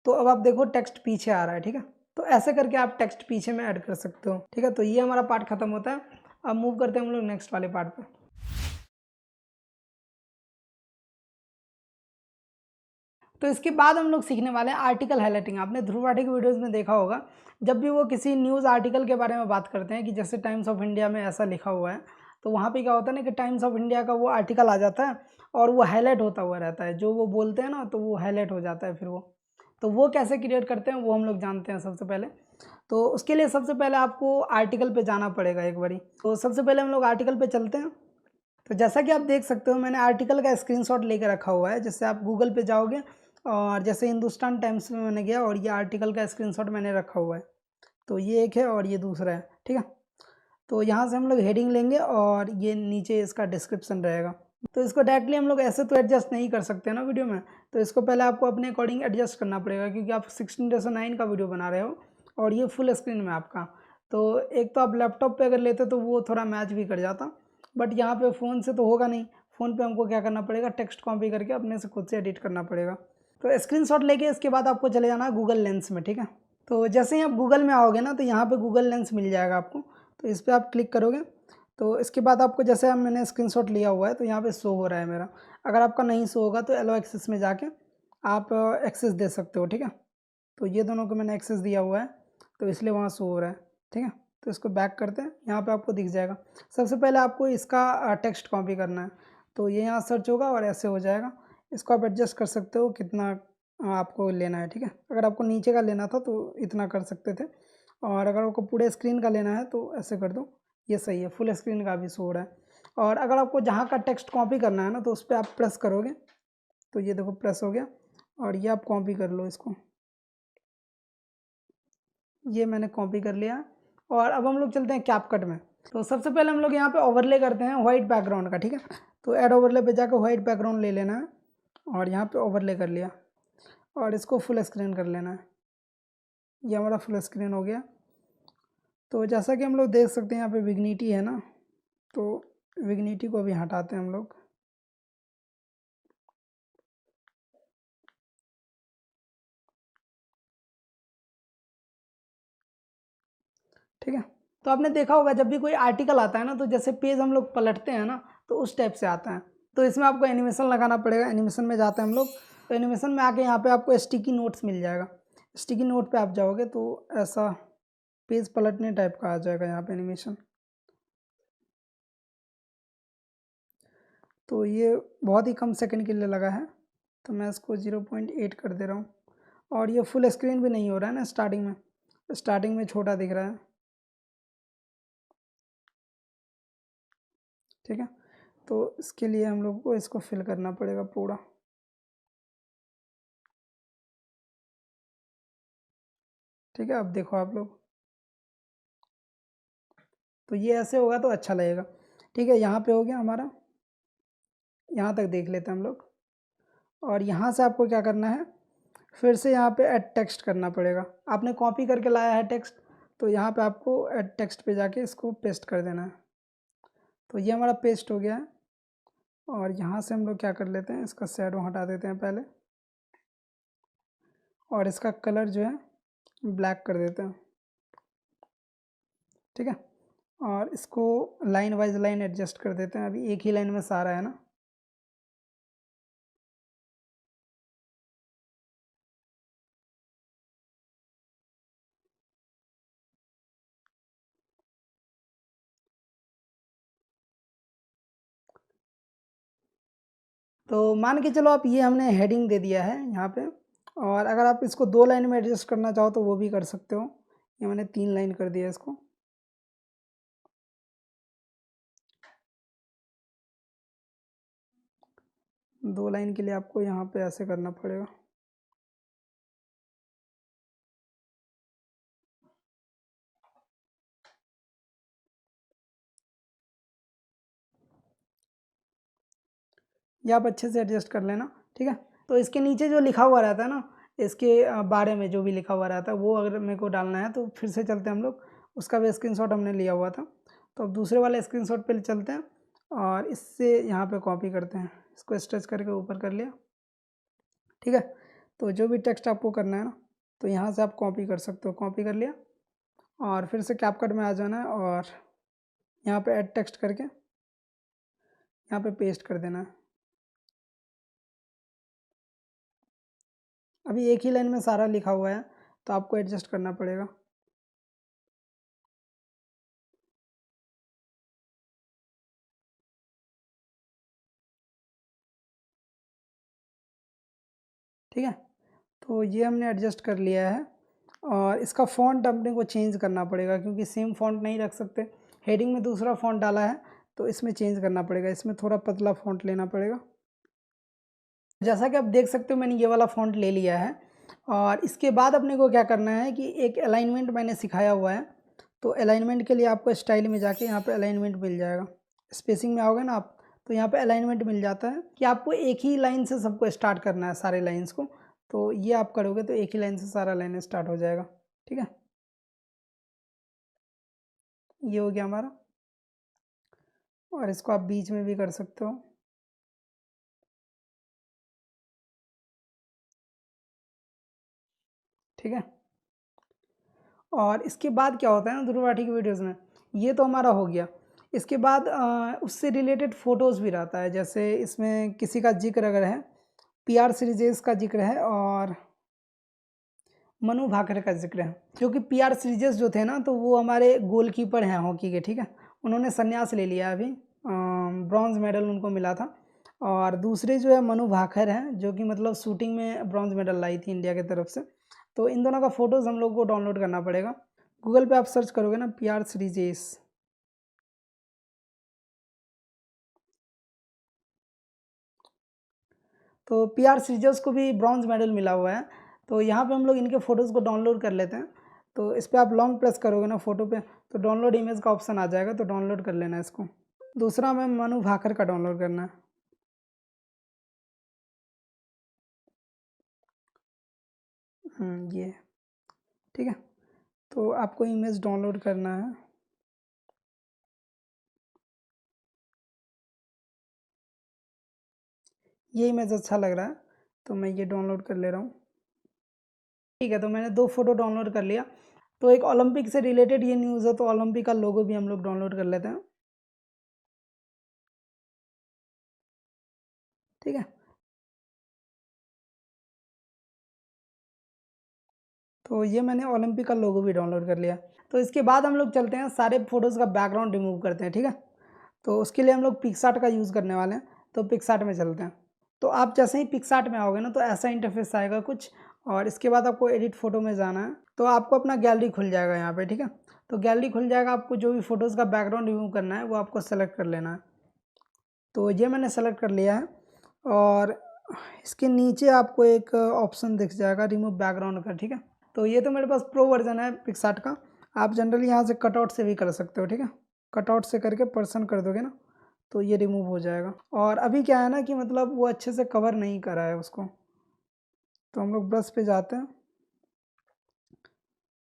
तो अब आप देखो टेक्स्ट पीछे आ रहा है, ठीक है। तो ऐसे करके आप टेक्स्ट पीछे में ऐड कर सकते हो, ठीक है। तो ये हमारा पार्ट खत्म होता है। अब मूव करते हैं हम लोग नेक्स्ट वाले पार्ट पे। तो इसके बाद हम लोग सीखने वाले हैं आर्टिकल हाईलाइटिंग। आपने ध्रुव राठी की वीडियोस में देखा होगा, जब भी वो किसी न्यूज़ आर्टिकल के बारे में बात करते हैं कि जैसे टाइम्स ऑफ इंडिया में ऐसा लिखा हुआ है, तो वहाँ पे क्या होता है ना कि टाइम्स ऑफ इंडिया का वो आर्टिकल आ जाता है और वो हाईलाइट होता हुआ रहता है, जो वो बोलते हैं ना तो वो हाईलाइट हो जाता है। फिर वो कैसे क्रिएट करते हैं वो हम लोग जानते हैं सबसे पहले। तो उसके लिए सबसे पहले आपको आर्टिकल पे जाना पड़ेगा एक बारी। तो सबसे पहले हम लोग आर्टिकल पे चलते हैं। तो जैसा कि आप देख सकते हो, मैंने आर्टिकल का स्क्रीनशॉट लेके रखा हुआ है। जैसे आप गूगल पे जाओगे और जैसे हिंदुस्तान टाइम्स में मैंने गया और ये आर्टिकल का स्क्रीनशॉट मैंने रखा हुआ है। तो ये एक है और ये दूसरा है, ठीक है। तो यहाँ से हम लोग हेडिंग लेंगे और ये नीचे इसका डिस्क्रिप्शन रहेगा। तो इसको डायरेक्टली हम लोग ऐसे तो एडजस्ट नहीं कर सकते ना वीडियो में, तो इसको पहले आपको अपने अकॉर्डिंग एडजस्ट करना पड़ेगा, क्योंकि आप 16:9 का वीडियो बना रहे हो और ये फुल स्क्रीन में आपका। तो एक तो आप लैपटॉप पे अगर लेते तो वो थोड़ा मैच भी कर जाता, बट यहाँ पे फ़ोन से तो होगा नहीं। फ़ोन पे हमको क्या करना पड़ेगा, टेक्स्ट कॉपी करके अपने से खुद से एडिट करना पड़ेगा। तो स्क्रीनशॉट लेके इसके बाद आपको चले जाना है गूगल लेंस में, ठीक है। तो जैसे ही आप गूगल में आओगे ना, तो यहाँ पे गूगल लेंस मिल जाएगा आपको। तो इस पर आप क्लिक करोगे तो इसके बाद आपको जैसे मैंने स्क्रीनशॉट लिया हुआ है तो यहाँ पे शो हो रहा है मेरा। अगर आपका नहीं शो होगा तो एलो एक्सेस में जाके आप एक्सेस दे सकते हो, ठीक है। तो ये दोनों को मैंने एक्सेस दिया हुआ है तो इसलिए वहाँ शो हो रहा है, ठीक है। तो इसको बैक करते हैं, यहाँ पे आपको दिख जाएगा। सबसे पहले आपको इसका टेक्स्ट कॉपी करना है, तो ये यहाँ सर्च होगा और ऐसे हो जाएगा। इसको आप एडजस्ट कर सकते हो कितना आपको लेना है, ठीक है। अगर आपको नीचे का लेना था तो इतना कर सकते थे, और अगर आपको पूरे स्क्रीन का लेना है तो ऐसे कर दो, ये सही है। फुल स्क्रीन का भी शो हो रहा है। और अगर आपको जहाँ का टेक्स्ट कॉपी करना है ना, तो उस पर आप प्रेस करोगे तो ये देखो प्रेस हो गया, और ये आप कॉपी कर लो इसको। ये मैंने कॉपी कर लिया। और अब हम लोग चलते हैं कैपकट में। तो सबसे पहले हम लोग यहाँ पे ओवरले करते हैं वाइट बैकग्राउंड का, ठीक है। तो ऐड ओवरले पे जाकर वाइट बैकग्राउंड ले लेना है, और यहाँ पे ओवरले कर लिया, और इसको फुल स्क्रीन कर लेना है। ये हमारा फुल स्क्रीन हो गया। तो जैसा कि हम लोग देख सकते हैं यहाँ पे विग्निटी है ना, तो विग्निटी को भी हटाते हैं हम लोग। ठीक है। तो आपने देखा होगा जब भी कोई आर्टिकल आता है ना, तो जैसे पेज हम लोग पलटते हैं ना, तो उस टाइप से आता है। तो इसमें आपको एनिमेशन लगाना पड़ेगा। एनिमेशन में जाते हैं हम लोग, तो एनिमेशन में आके यहाँ पे आपको स्टिकी नोट्स मिल जाएगा। स्टिकी नोट पे आप जाओगे तो ऐसा पेज पलटने टाइप का आ जाएगा यहाँ पे एनिमेशन। तो ये बहुत ही कम सेकंड के लिए लगा है, तो मैं इसको 0.8 कर दे रहा हूँ। और ये फुल स्क्रीन भी नहीं हो रहा है ना, स्टार्टिंग में छोटा दिख रहा है, ठीक है। तो इसके लिए हम लोग को इसको फिल करना पड़ेगा पूरा। ठीक है, अब देखो आप लोग, तो ये ऐसे होगा तो अच्छा लगेगा। ठीक है, यहाँ पे हो गया हमारा, यहाँ तक देख लेते हैं हम लोग। और यहाँ से आपको क्या करना है, फिर से यहाँ पे ऐड टेक्स्ट करना पड़ेगा। आपने कॉपी करके लाया है टेक्स्ट, तो यहाँ पे आपको ऐड टेक्स्ट पे जाके इसको पेस्ट कर देना है। तो ये हमारा पेस्ट हो गया है। और यहाँ से हम लोग क्या कर लेते हैं, इसका शैडो हटा देते हैं पहले, और इसका कलर जो है ब्लैक कर देते हैं, ठीक है। और इसको लाइन वाइज लाइन एडजस्ट कर देते हैं। अभी एक ही लाइन में सारा है ना। तो मान के चलो आप, ये हमने हेडिंग दे दिया है यहाँ पे। और अगर आप इसको 2 लाइन में एडजस्ट करना चाहो तो वो भी कर सकते हो। ये मैंने 3 लाइन कर दिया इसको। 2 लाइन के लिए आपको यहाँ पे ऐसे करना पड़ेगा। ये आप अच्छे से एडजस्ट कर लेना, ठीक है। तो इसके नीचे जो लिखा हुआ रहता है ना, इसके बारे में जो भी लिखा हुआ रहता है, वो अगर मेरे को डालना है तो फिर से चलते हैं हम लोग। उसका भी स्क्रीनशॉट हमने लिया हुआ था, तो अब दूसरे वाले स्क्रीनशॉट पे चलते हैं, और इससे यहाँ पे कॉपी करते हैं। इसको स्ट्रेच करके ऊपर कर लिया, ठीक है। तो जो भी टेक्स्ट आपको करना है ना, तो यहाँ से आप कॉपी कर सकते हो। कॉपी कर लिया, और फिर से कैपकट में आ जाना है, और यहाँ पे ऐड टेक्स्ट करके यहाँ पे पेस्ट कर देना है। अभी एक ही लाइन में सारा लिखा हुआ है, तो आपको एडजस्ट करना पड़ेगा। ठीक है, तो ये हमने एडजस्ट कर लिया है। और इसका फ़ॉन्ट अपने को चेंज करना पड़ेगा, क्योंकि सेम फ़ॉन्ट नहीं रख सकते। हेडिंग में दूसरा फ़ॉन्ट डाला है, तो इसमें चेंज करना पड़ेगा। इसमें थोड़ा पतला फ़ॉन्ट लेना पड़ेगा। जैसा कि आप देख सकते हो, मैंने ये वाला फ़ॉन्ट ले लिया है। और इसके बाद अपने को क्या करना है कि एक अलाइनमेंट मैंने सिखाया हुआ है। तो अलाइनमेंट के लिए आपको स्टाइल में जाके यहाँ पे अलाइनमेंट मिल जाएगा। स्पेसिंग में आओगे ना आप, तो यहाँ पे अलाइनमेंट मिल जाता है कि आपको एक ही लाइन से सबको स्टार्ट करना है, सारे लाइन्स को। तो ये आप करोगे तो एक ही लाइन से सारा लाइन स्टार्ट हो जाएगा, ठीक है। ये हो गया हमारा। और इसको आप बीच में भी कर सकते हो, ठीक है। और इसके बाद क्या होता है ना ध्रुव की वीडियोज़ में, ये तो हमारा हो गया। इसके बाद उससे रिलेटेड फ़ोटोज़ भी रहता है। जैसे इसमें किसी का जिक्र अगर है, PR सीरीज़ का जिक्र है, और मनु भाकर का जिक्र है, क्योंकि पीआर सीरीजेस जो थे ना तो वो हमारे गोलकीपर हैं हॉकी के, ठीक है। उन्होंने संन्यास ले लिया अभी, ब्रॉन्ज मेडल उनको मिला था। और दूसरे जो है मनु भाकर हैं, जो कि मतलब शूटिंग में ब्रॉन्ज मेडल लाई थी इंडिया की तरफ से। तो इन दोनों का फ़ोटोज़ हम लोग को डाउनलोड करना पड़ेगा। गूगल पे आप सर्च करोगे ना पीआर सीरीजेस, तो पीआर सीरीजेस को भी ब्रॉन्ज मेडल मिला हुआ है। तो यहाँ पे हम लोग इनके फ़ोटोज़ को डाउनलोड कर लेते हैं। तो इस पर आप लॉन्ग प्रेस करोगे ना फ़ोटो पे, तो डाउनलोड इमेज का ऑप्शन आ जाएगा, तो डाउनलोड कर लेना इसको। दूसरा हमें मनु भाकर का डाउनलोड करना है। ये ठीक है। तो आपको इमेज डाउनलोड करना है। ये इमेज अच्छा लग रहा है, तो मैं ये डाउनलोड कर ले रहा हूँ। ठीक है, तो मैंने 2 फ़ोटो डाउनलोड कर लिया। तो एक ओलंपिक से रिलेटेड ये न्यूज़ है, तो ओलंपिक का लोगो भी हम लोग डाउनलोड कर लेते हैं। ठीक है, तो ये मैंने ओलंपिक का लोगो भी डाउनलोड कर लिया। तो इसके बाद हम लोग चलते हैं, सारे फ़ोटोज़ का बैकग्राउंड रिमूव करते हैं, ठीक है। तो उसके लिए हम लोग पिक्सआर्ट का यूज़ करने वाले हैं, तो पिक्सआर्ट में चलते हैं। तो आप जैसे ही पिक्सआर्ट में आओगे ना, तो ऐसा इंटरफेस आएगा कुछ, और इसके बाद आपको एडिट फ़ोटो में जाना है। तो आपको अपना गैलरी खुल जाएगा यहाँ पे, ठीक है। तो गैलरी खुल जाएगा, आपको जो भी फ़ोटोज़ का बैकग्राउंड रिमूव करना है वो आपको सेलेक्ट कर लेना है। तो ये मैंने सेलेक्ट कर लिया है, और इसके नीचे आपको एक ऑप्शन दिख जाएगा रिमूव बैकग्राउंड का, ठीक है। तो ये तो मेरे पास प्रो वर्जन है पिक्सआर्ट का। आप जनरली यहाँ से कटआउट से भी कर सकते हो, ठीक है। कटआउट से करके पर्सन कर दोगे ना, तो ये रिमूव हो जाएगा। और अभी क्या है ना कि मतलब वो अच्छे से कवर नहीं करा है उसको, तो हम लोग ब्रश पे जाते हैं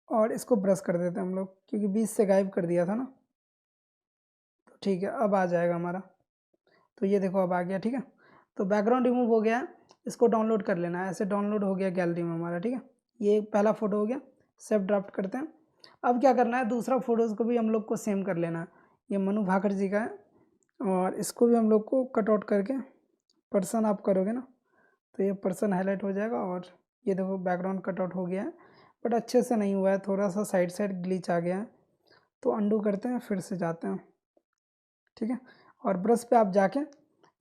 और इसको ब्रश कर देते हैं हम लोग, क्योंकि बीच से गायब कर दिया था ना। तो ठीक है, अब आ जाएगा हमारा। तो ये देखो अब आ गया, ठीक है। तो बैकग्राउंड रिमूव हो गया है, इसको डाउनलोड कर लेना है। ऐसे डाउनलोड हो गया गैलरी में हमारा, ठीक है। ये पहला फ़ोटो हो गया, सेव ड्राफ्ट करते हैं। अब क्या करना है, दूसरा फ़ोटोज़ को भी हम लोग को सेम कर लेना है। ये मनु भाकर जी का है, और इसको भी हम लोग को कट आउट करके पर्सन आप करोगे ना, तो ये पर्सन हाईलाइट हो जाएगा। और ये देखो बैकग्राउंड कट आउट हो गया है, बट अच्छे से नहीं हुआ है, थोड़ा सा साइड साइड ग्लिच आ गया है। तो अंडू करते हैं, फिर से जाते हैं, ठीक है। और ब्रश पे आप जाके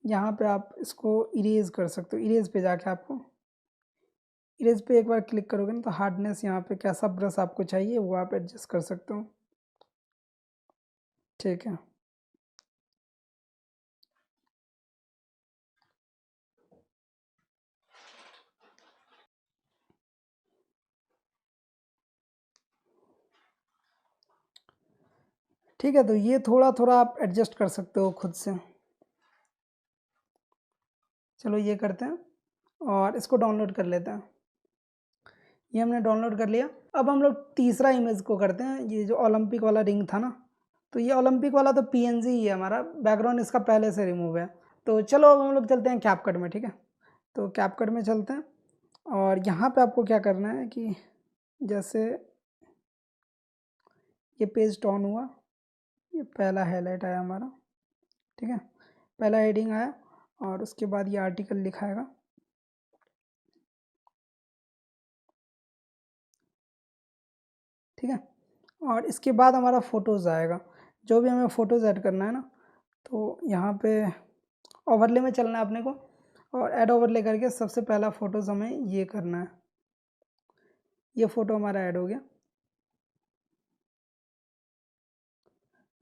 यहाँ पे आप इसको इरेज कर सकते हो। इरेज पे जाके आपको इरेज पे एक बार क्लिक करोगे ना, तो हार्डनेस यहाँ पे कैसा ब्रश आपको चाहिए वो आप एडजस्ट कर सकते हो, ठीक है। ठीक है, तो ये थोड़ा थोड़ा आप एडजस्ट कर सकते हो खुद से। चलो ये करते हैं और इसको डाउनलोड कर लेते हैं। ये हमने डाउनलोड कर लिया। अब हम लोग तीसरा इमेज को करते हैं, ये जो ओलंपिक वाला रिंग था ना, तो ये ओलंपिक वाला तो पीएनजी ही है हमारा, बैकग्राउंड इसका पहले से रिमूव है। तो चलो अब हम लोग चलते हैं कैपकट में, ठीक है। तो कैपकट में चलते हैं, और यहाँ पे आपको क्या करना है कि जैसे ये पेज डाउन हुआ, ये पहला हाईलाइट आया हमारा, ठीक है। पहला हेडिंग आया, और उसके बाद ये आर्टिकल लिखाएगा, ठीक है। और इसके बाद हमारा फ़ोटोज़ आएगा, जो भी हमें फ़ोटोज़ ऐड करना है ना, तो यहाँ पे ओवरले में चलना है अपने को, और ऐड ओवरले करके सबसे पहला फ़ोटोज़ हमें ये करना है। ये फ़ोटो हमारा ऐड हो गया।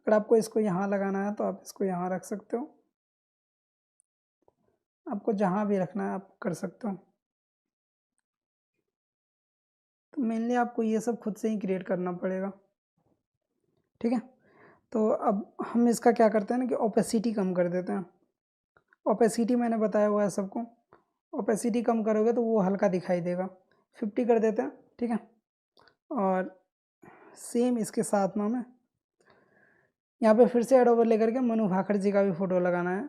अगर आपको इसको यहाँ लगाना है तो आप इसको यहाँ रख सकते हो, आपको जहाँ भी रखना है आप कर सकते हो। तो मेनली आपको ये सब खुद से ही क्रिएट करना पड़ेगा, ठीक है। तो अब हम इसका क्या करते हैं ना कि ओपेसिटी कम कर देते हैं। ओपेसिटी मैंने बताया हुआ है सबको, ओपेसिटी कम करोगे तो वो हल्का दिखाई देगा। 50 कर देते हैं, ठीक है। और सेम इसके साथ में हमें यहाँ पे फिर से ऐड ओवर लेकर के मनु भाकर जी का भी फ़ोटो लगाना है।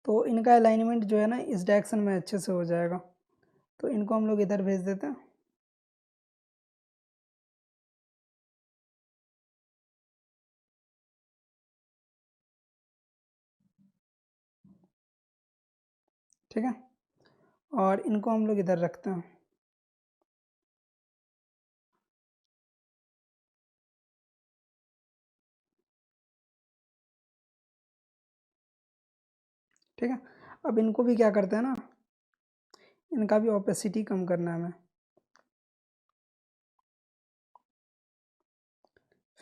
तो इनका अलाइनमेंट जो है ना इस डायरेक्शन में अच्छे से हो जाएगा, तो इनको हम लोग इधर भेज देते हैं। ठीक है, और इनको हम लोग इधर रखते हैं। ठीक है, अब इनको भी क्या करते हैं ना, इनका भी ओपेसिटी कम करना है हमें।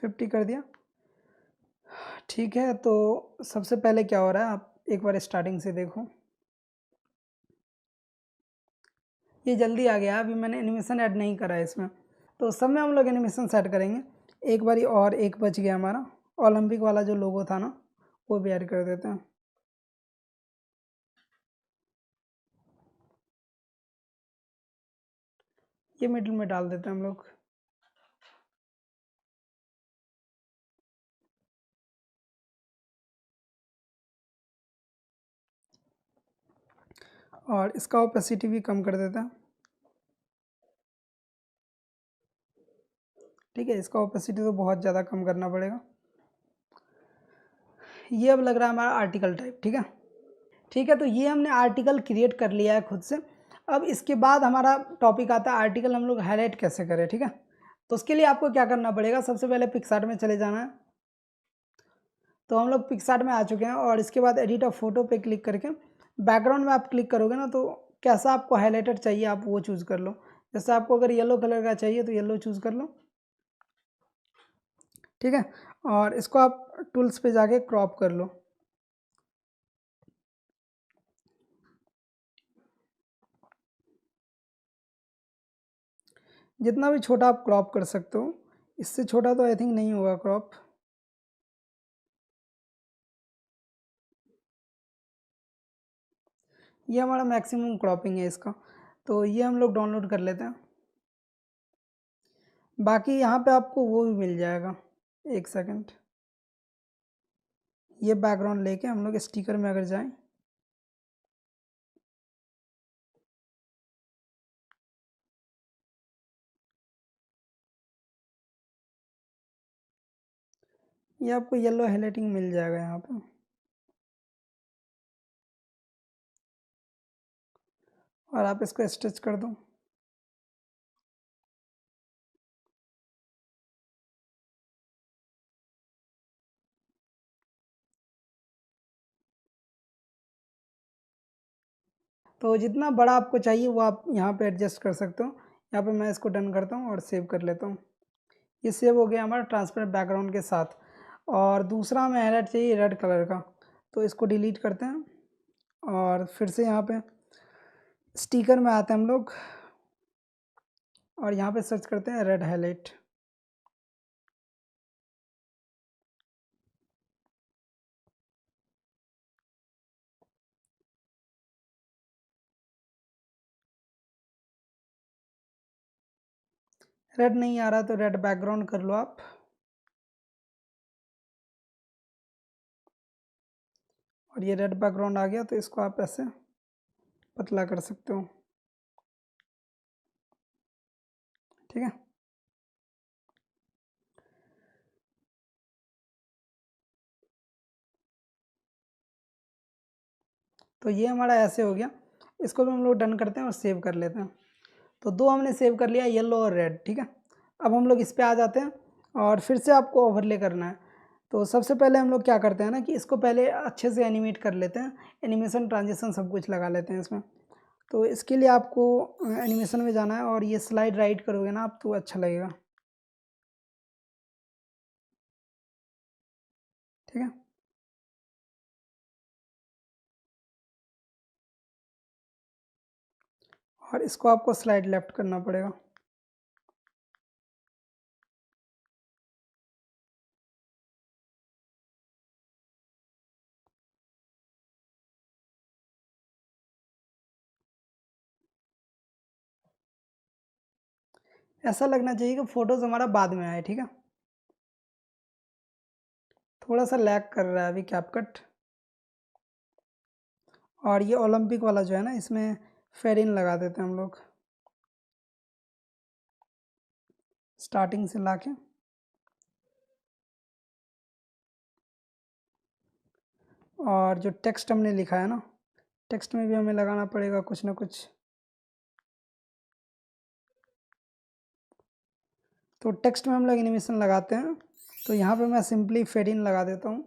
50 कर दिया। ठीक है, तो सबसे पहले क्या हो रहा है आप एक बार स्टार्टिंग से देखो, ये जल्दी आ गया। अभी मैंने एनिमेशन ऐड नहीं करा है इसमें, तो सब में हम लोग एनिमेशन सेट करेंगे एक बारी। और एक बच गया हमारा ओलंपिक वाला जो लोगो था ना, वो भी ऐड कर देते हैं। ये मिडिल में डाल देते हैं हम लोग। और इसका ओपेसिटी भी कम कर देते हैं। ठीक है, इसका ओपेसिटी तो बहुत ज़्यादा कम करना पड़ेगा। ये अब लग रहा है हमारा आर्टिकल टाइप। ठीक है, ठीक है, तो ये हमने आर्टिकल क्रिएट कर लिया है खुद से। अब इसके बाद हमारा टॉपिक आता है आर्टिकल हम लोग हाईलाइट कैसे करें। ठीक है, तो उसके लिए आपको क्या करना पड़ेगा, सबसे पहले पिक्सार्ट में चले जाना है। तो हम लोग पिक्सार्ट में आ चुके हैं और इसके बाद एडिट ऑफ फोटो पे क्लिक करके बैकग्राउंड में आप क्लिक करोगे ना, तो कैसा आपको हाईलाइटर चाहिए आप वो चूज़ कर लो। जैसे आपको अगर येलो कलर का चाहिए तो येलो चूज़ कर लो। ठीक है, और इसको आप टूल्स पे जाके क्रॉप कर लो। जितना भी छोटा आप क्रॉप कर सकते हो, इससे छोटा तो आई थिंक नहीं होगा क्रॉप। ये हमारा मैक्सिमम क्रॉपिंग है इसका, तो ये हम लोग डाउनलोड कर लेते हैं। बाकी यहाँ पे आपको वो भी मिल जाएगा, एक सेकंड। ये बैकग्राउंड लेके हम लोग स्टिकर में अगर जाएं, ये आपको येलो हाईलाइटिंग मिल जाएगा यहाँ पे। और आप इसको स्ट्रेच कर दो। तो जितना बड़ा आपको चाहिए वो आप यहाँ पे एडजस्ट कर सकते हो। यहाँ पे मैं इसको डन करता हूँ और सेव कर लेता हूँ। ये सेव हो गया हमारा ट्रांसपेरेंट बैकग्राउंड के साथ। और दूसरा हमें हाईलाइट चाहिए रेड कलर का, तो इसको डिलीट करते हैं और फिर से यहाँ पे स्टिकर में आते हैं हम लोग और यहाँ पे सर्च करते हैं रेड हाईलाइट। रेड नहीं आ रहा तो रेड बैकग्राउंड कर लो आप। और ये रेड बैकग्राउंड आ गया तो इसको आप ऐसे पतला कर सकते हो। ठीक है, तो ये हमारा ऐसे हो गया। इसको भी हम लोग डन करते हैं और सेव कर लेते हैं। तो दो हमने सेव कर लिया, येलो और रेड। ठीक है, अब हम लोग इस पे आ जाते हैं और फिर से आपको ओवरले करना है। तो सबसे पहले हम लोग क्या करते हैं ना कि इसको पहले अच्छे से एनिमेट कर लेते हैं। एनिमेशन ट्रांजिशन सब कुछ लगा लेते हैं इसमें। तो इसके लिए आपको एनिमेशन में जाना है और ये स्लाइड राइट करोगे ना आप तो अच्छा लगेगा। ठीक है, और इसको आपको स्लाइड लेफ्ट करना पड़ेगा। ऐसा लगना चाहिए कि फ़ोटोज़ हमारा बाद में आए। ठीक है, थोड़ा सा लैग कर रहा है अभी कैपकट। और ये ओलंपिक वाला जो है ना, इसमें फेड इन लगा देते हैं हम लोग स्टार्टिंग से लाके। और जो टेक्स्ट हमने लिखा है ना, टेक्स्ट में भी हमें लगाना पड़ेगा कुछ ना कुछ। तो टेक्स्ट में हम लोग एनिमेशन लगाते हैं, तो यहाँ पे मैं सिंपली फेड इन लगा देता हूँ।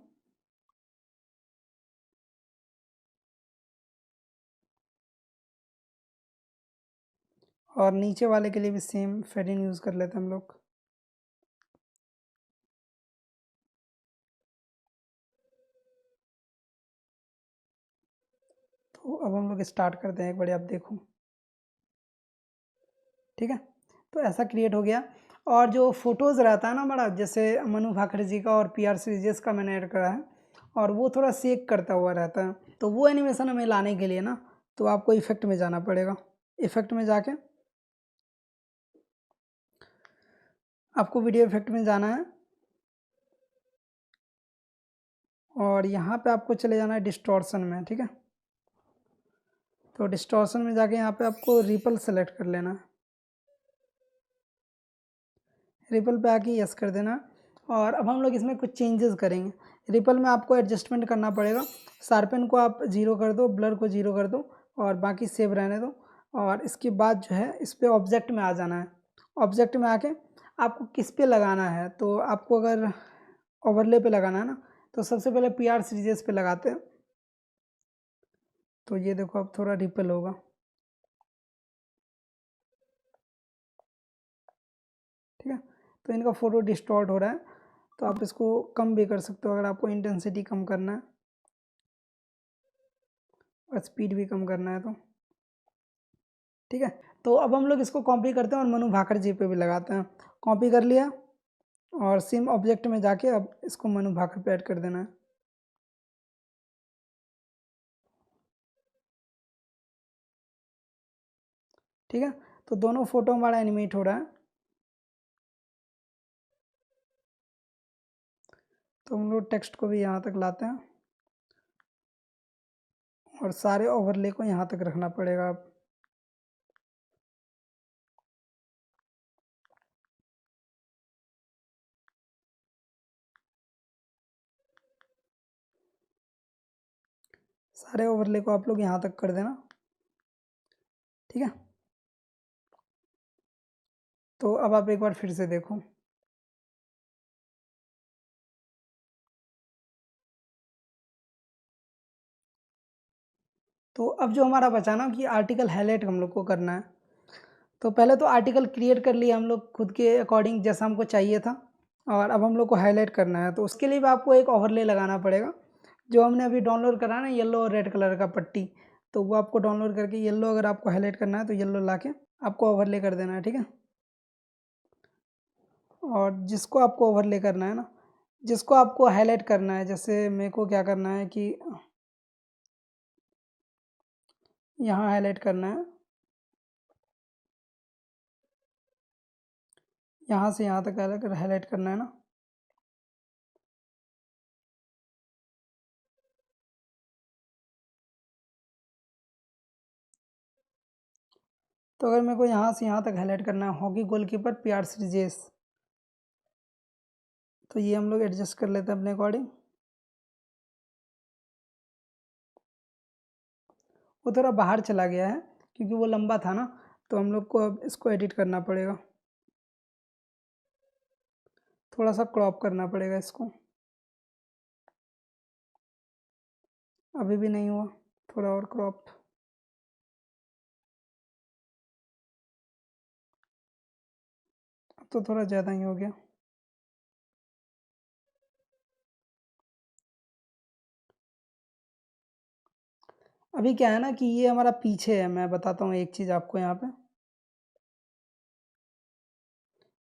और नीचे वाले के लिए भी सेम फेड इन यूज़ कर लेते हैं हम लोग। तो अब हम लोग स्टार्ट करते हैं, एक बार आप देखो, ठीक है। तो ऐसा क्रिएट हो गया। और जो फोटोज़ रहता है ना हमारा, जैसे मनु भाकर जी का और PR श्रीजेश का मैंने ऐड करा है, और वो थोड़ा शेक करता हुआ रहता है, तो वो एनिमेशन हमें लाने के लिए ना, तो आपको इफेक्ट में जाना पड़ेगा। इफेक्ट में जाके आपको वीडियो इफेक्ट में जाना है, और यहाँ पे आपको चले जाना है डिस्टॉर्शन में, ठीक है। तो डिस्टॉर्शन में जाके यहाँ पे आपको रिपल सेलेक्ट कर लेना है। रिपल पे आके यस कर देना। और अब हम लोग इसमें कुछ चेंजेस करेंगे। रिपल में आपको एडजस्टमेंट करना पड़ेगा। शार्पन को आप 0 कर दो, ब्लर को 0 कर दो, और बाकी सेव रहने दो। और इसके बाद जो है इस पर ऑब्जेक्ट में आ जाना है। ऑब्जेक्ट में आके आपको किस पे लगाना है, तो आपको अगर ओवरले पे लगाना है ना, तो सबसे पहले PR सीरीजेस पे लगाते हैं। तो ये देखो अब थोड़ा रिपल होगा, ठीक है। तो इनका फ़ोटो डिस्टॉर्ट हो रहा है, तो आप इसको कम भी कर सकते हो अगर आपको इंटेंसिटी कम करना है और स्पीड भी कम करना है तो, ठीक है। तो अब हम लोग इसको कॉपी करते हैं और मनु भाकर जी पे भी लगाते हैं। कॉपी कर लिया, और सेम ऑब्जेक्ट में जाके अब इसको मनु भाकर पे ऐड कर देना है, ठीक है। तो दोनों फोटो हमारा एनिमेट हो रहा है। तो हम लोग टेक्स्ट को भी यहाँ तक लाते हैं, और सारे ओवरले को यहाँ तक रखना पड़ेगा अब। सारे ओवरले को आप लोग यहाँ तक कर देना, ठीक है। तो अब आप एक बार फिर से देखो। तो अब जो हमारा बचा ना कि आर्टिकल हाईलाइट हम लोग को करना है। तो पहले तो आर्टिकल क्रिएट कर लिया हम लोग खुद के अकॉर्डिंग जैसा हमको चाहिए था, और अब हम लोग को हाईलाइट करना है। तो उसके लिए भी आपको एक ओवरले लगाना पड़ेगा, जो हमने अभी डाउनलोड करा ना, येलो और रेड कलर का पट्टी। तो वो आपको डाउनलोड करके, येलो अगर आपको हाईलाइट करना है तो येलो ला के आपको ओवरले कर देना है, ठीक है। और जिसको आपको ओवरले करना है ना, जिसको आपको हाईलाइट करना है, जैसे मेरे को क्या करना है कि यहाँ हाईलाइट करना है, यहाँ से यहाँ तक हाईलाइट करना है ना। तो अगर मेरे को यहाँ से यहाँ तक हाईलाइट करना है, हॉकी गोलकीपर PR श्रीजेश, तो ये हम लोग एडजस्ट कर लेते हैं अपने अकॉर्डिंग। वो थोड़ा बाहर चला गया है क्योंकि वो लंबा था ना, तो हम लोग को अब इसको एडिट करना पड़ेगा, थोड़ा सा क्रॉप करना पड़ेगा इसको। अभी भी नहीं हुआ, थोड़ा और क्रॉप। अब तो थोड़ा ज़्यादा ही हो गया। अभी क्या है ना कि ये हमारा पीछे है, मैं बताता हूँ एक चीज़ आपको यहाँ पे,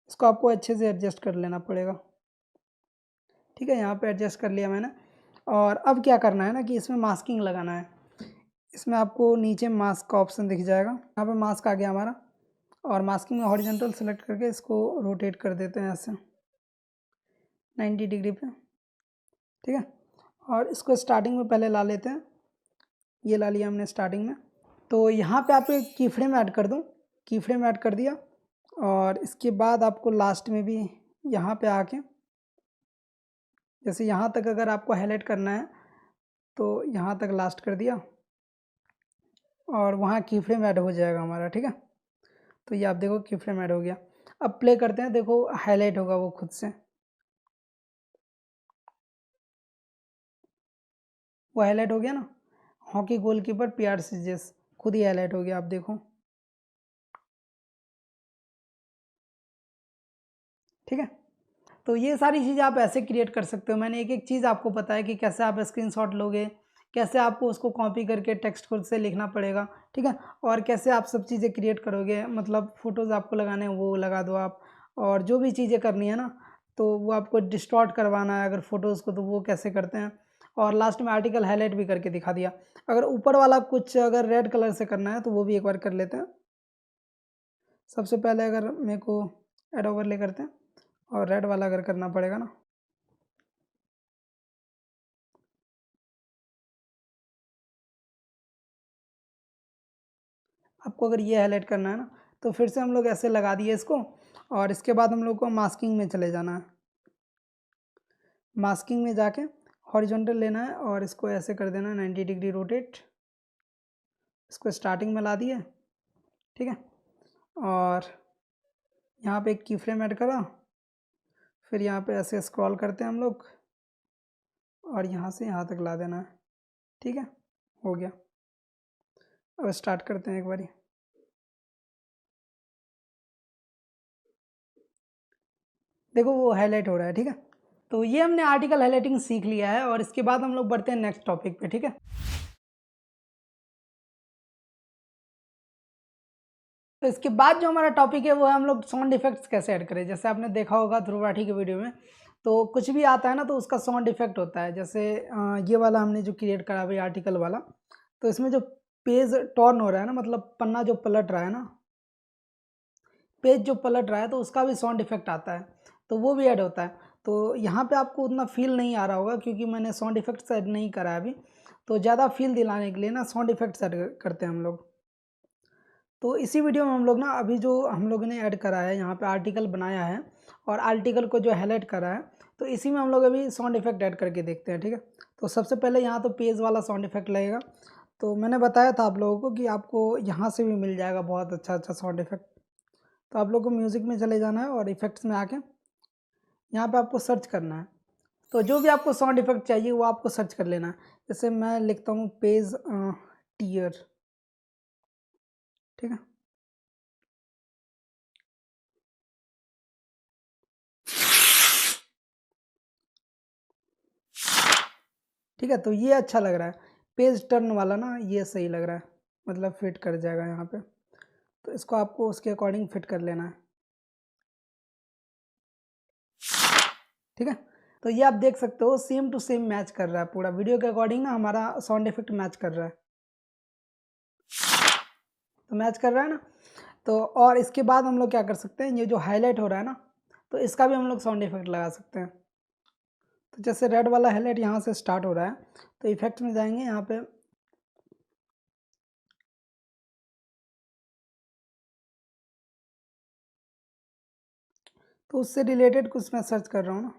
इसको आपको अच्छे से एडजस्ट कर लेना पड़ेगा, ठीक है। यहाँ पे एडजस्ट कर लिया मैंने। और अब क्या करना है ना कि इसमें मास्किंग लगाना है। इसमें आपको नीचे मास्क का ऑप्शन दिख जाएगा, यहाँ पे मास्क आ गया हमारा। और मास्किंग में हॉरिजॉन्टल सेलेक्ट करके इसको रोटेट कर देते हैं ऐसे 90 डिग्री पे, ठीक है। और इसको स्टार्टिंग में पहले ला लेते हैं, ये ला लिया हमने स्टार्टिंग में। तो यहाँ पे आप एक की फ्रेम ऐड कर दूँ, की फ्रेम ऐड कर दिया। और इसके बाद आपको लास्ट में भी यहाँ पे आके, जैसे यहाँ तक अगर आपको हाईलाइट करना है तो यहाँ तक लास्ट कर दिया, और वहाँ की फ्रेम ऐड हो जाएगा हमारा, ठीक है। तो ये आप देखो की फ्रेम ऐड हो गया। अब प्ले करते हैं, देखो हाईलाइट होगा वो खुद से, वो हाईलाइट हो गया ना, हॉकी गोलकीपर पीआर सीजेस खुद ही हाईलाइट हो गया, आप देखो। ठीक है, तो ये सारी चीज़ें आप ऐसे क्रिएट कर सकते हो। मैंने एक एक चीज़ आपको बताया कि कैसे आप स्क्रीनशॉट लोगे, कैसे आपको उसको कॉपी करके टेक्स्ट खुद से लिखना पड़ेगा, ठीक है, और कैसे आप सब चीज़ें क्रिएट करोगे, मतलब फ़ोटोज़ आपको लगाने हैं वो लगा दो आप, और जो भी चीज़ें करनी है ना, तो वो आपको डिस्टॉर्ट करवाना है अगर फ़ोटोज़ को, तो वो कैसे करते हैं, और लास्ट में आर्टिकल हाईलाइट भी करके दिखा दिया। अगर ऊपर वाला कुछ अगर रेड कलर से करना है तो वो भी एक बार कर लेते हैं। सबसे पहले अगर मेरे को एड ओवरले करते हैं, और रेड वाला अगर करना पड़ेगा ना, आपको अगर ये हाईलाइट करना है ना, तो फिर से हम लोग ऐसे लगा दिए इसको, और इसके बाद हम लोग को मास्किंग में चले जाना है। मास्किंग में जाके हॉरिजॉन्टल लेना है और इसको ऐसे कर देना है 90 डिग्री रोटेट, इसको स्टार्टिंग में ला दिए, ठीक है, और यहाँ पे एक की फ्रेम ऐड करा, फिर यहाँ पे ऐसे स्क्रॉल करते हैं हम लोग, और यहाँ से यहाँ तक ला देना है, ठीक है, हो गया। अब स्टार्ट करते हैं एक बारी। देखो वो हाईलाइट हो रहा है, ठीक है, तो ये हमने आर्टिकल हाईलाइटिंग सीख लिया है, और इसके बाद हम लोग बढ़ते हैं नेक्स्ट टॉपिक पे, ठीक है। तो इसके बाद जो हमारा टॉपिक है वो है हम लोग साउंड इफेक्ट्स कैसे ऐड करें। जैसे आपने देखा होगा ध्रुव राठी के वीडियो में, तो कुछ भी आता है ना तो उसका साउंड इफेक्ट होता है। जैसे ये वाला हमने जो क्रिएट करा भाई आर्टिकल वाला, तो इसमें जो पेज टर्न हो रहा है ना, मतलब पन्ना जो पलट रहा है ना, पेज जो पलट रहा है, तो उसका भी साउंड इफेक्ट आता है, तो वो भी ऐड होता है। तो यहाँ पे आपको उतना फील नहीं आ रहा होगा क्योंकि मैंने साउंड इफेक्ट्स ऐड नहीं करा है अभी, तो ज़्यादा फील दिलाने के लिए ना साउंड इफेक्ट्स ऐड करते हैं हम लोग। तो इसी वीडियो में हम लोग ना अभी जो हम लोग ने ऐड करा है, यहाँ पे आर्टिकल बनाया है और आर्टिकल को जो हाईलाइट करा है, तो इसी में हम लोग अभी साउंड इफेक्ट ऐड करके देखते हैं, ठीक है। तो सबसे पहले यहाँ तो पेज वाला साउंड इफेक्ट लगेगा, तो मैंने बताया था आप लोगों को कि आपको यहाँ से भी मिल जाएगा बहुत अच्छा अच्छा साउंड इफेक्ट। तो आप लोग को म्यूज़िक में चले जाना है और इफेक्ट्स में आके यहाँ पे आपको सर्च करना है। तो जो भी आपको साउंड इफेक्ट चाहिए वो आपको सर्च कर लेना है। जैसे मैं लिखता हूँ पेज टीयर, ठीक है, ठीक है, तो ये अच्छा लग रहा है। पेज टर्न वाला ना ये सही लग रहा है, मतलब फिट कर जाएगा यहाँ पे, तो इसको आपको उसके अकॉर्डिंग फिट कर लेना है, ठीक है। तो ये आप देख सकते हो सेम टू सेम मैच कर रहा है, पूरा वीडियो के अकॉर्डिंग ना हमारा साउंड इफेक्ट मैच कर रहा है, तो मैच कर रहा है ना। तो और इसके बाद हम लोग क्या कर सकते हैं, ये जो हाईलाइट हो रहा है ना, तो इसका भी हम लोग साउंड इफेक्ट लगा सकते हैं। तो जैसे रेड वाला हाईलाइट यहाँ से स्टार्ट हो रहा है, तो इफेक्ट में जाएंगे यहाँ पे, तो उससे रिलेटेड कुछ मैं सर्च कर रहा हूँ ना,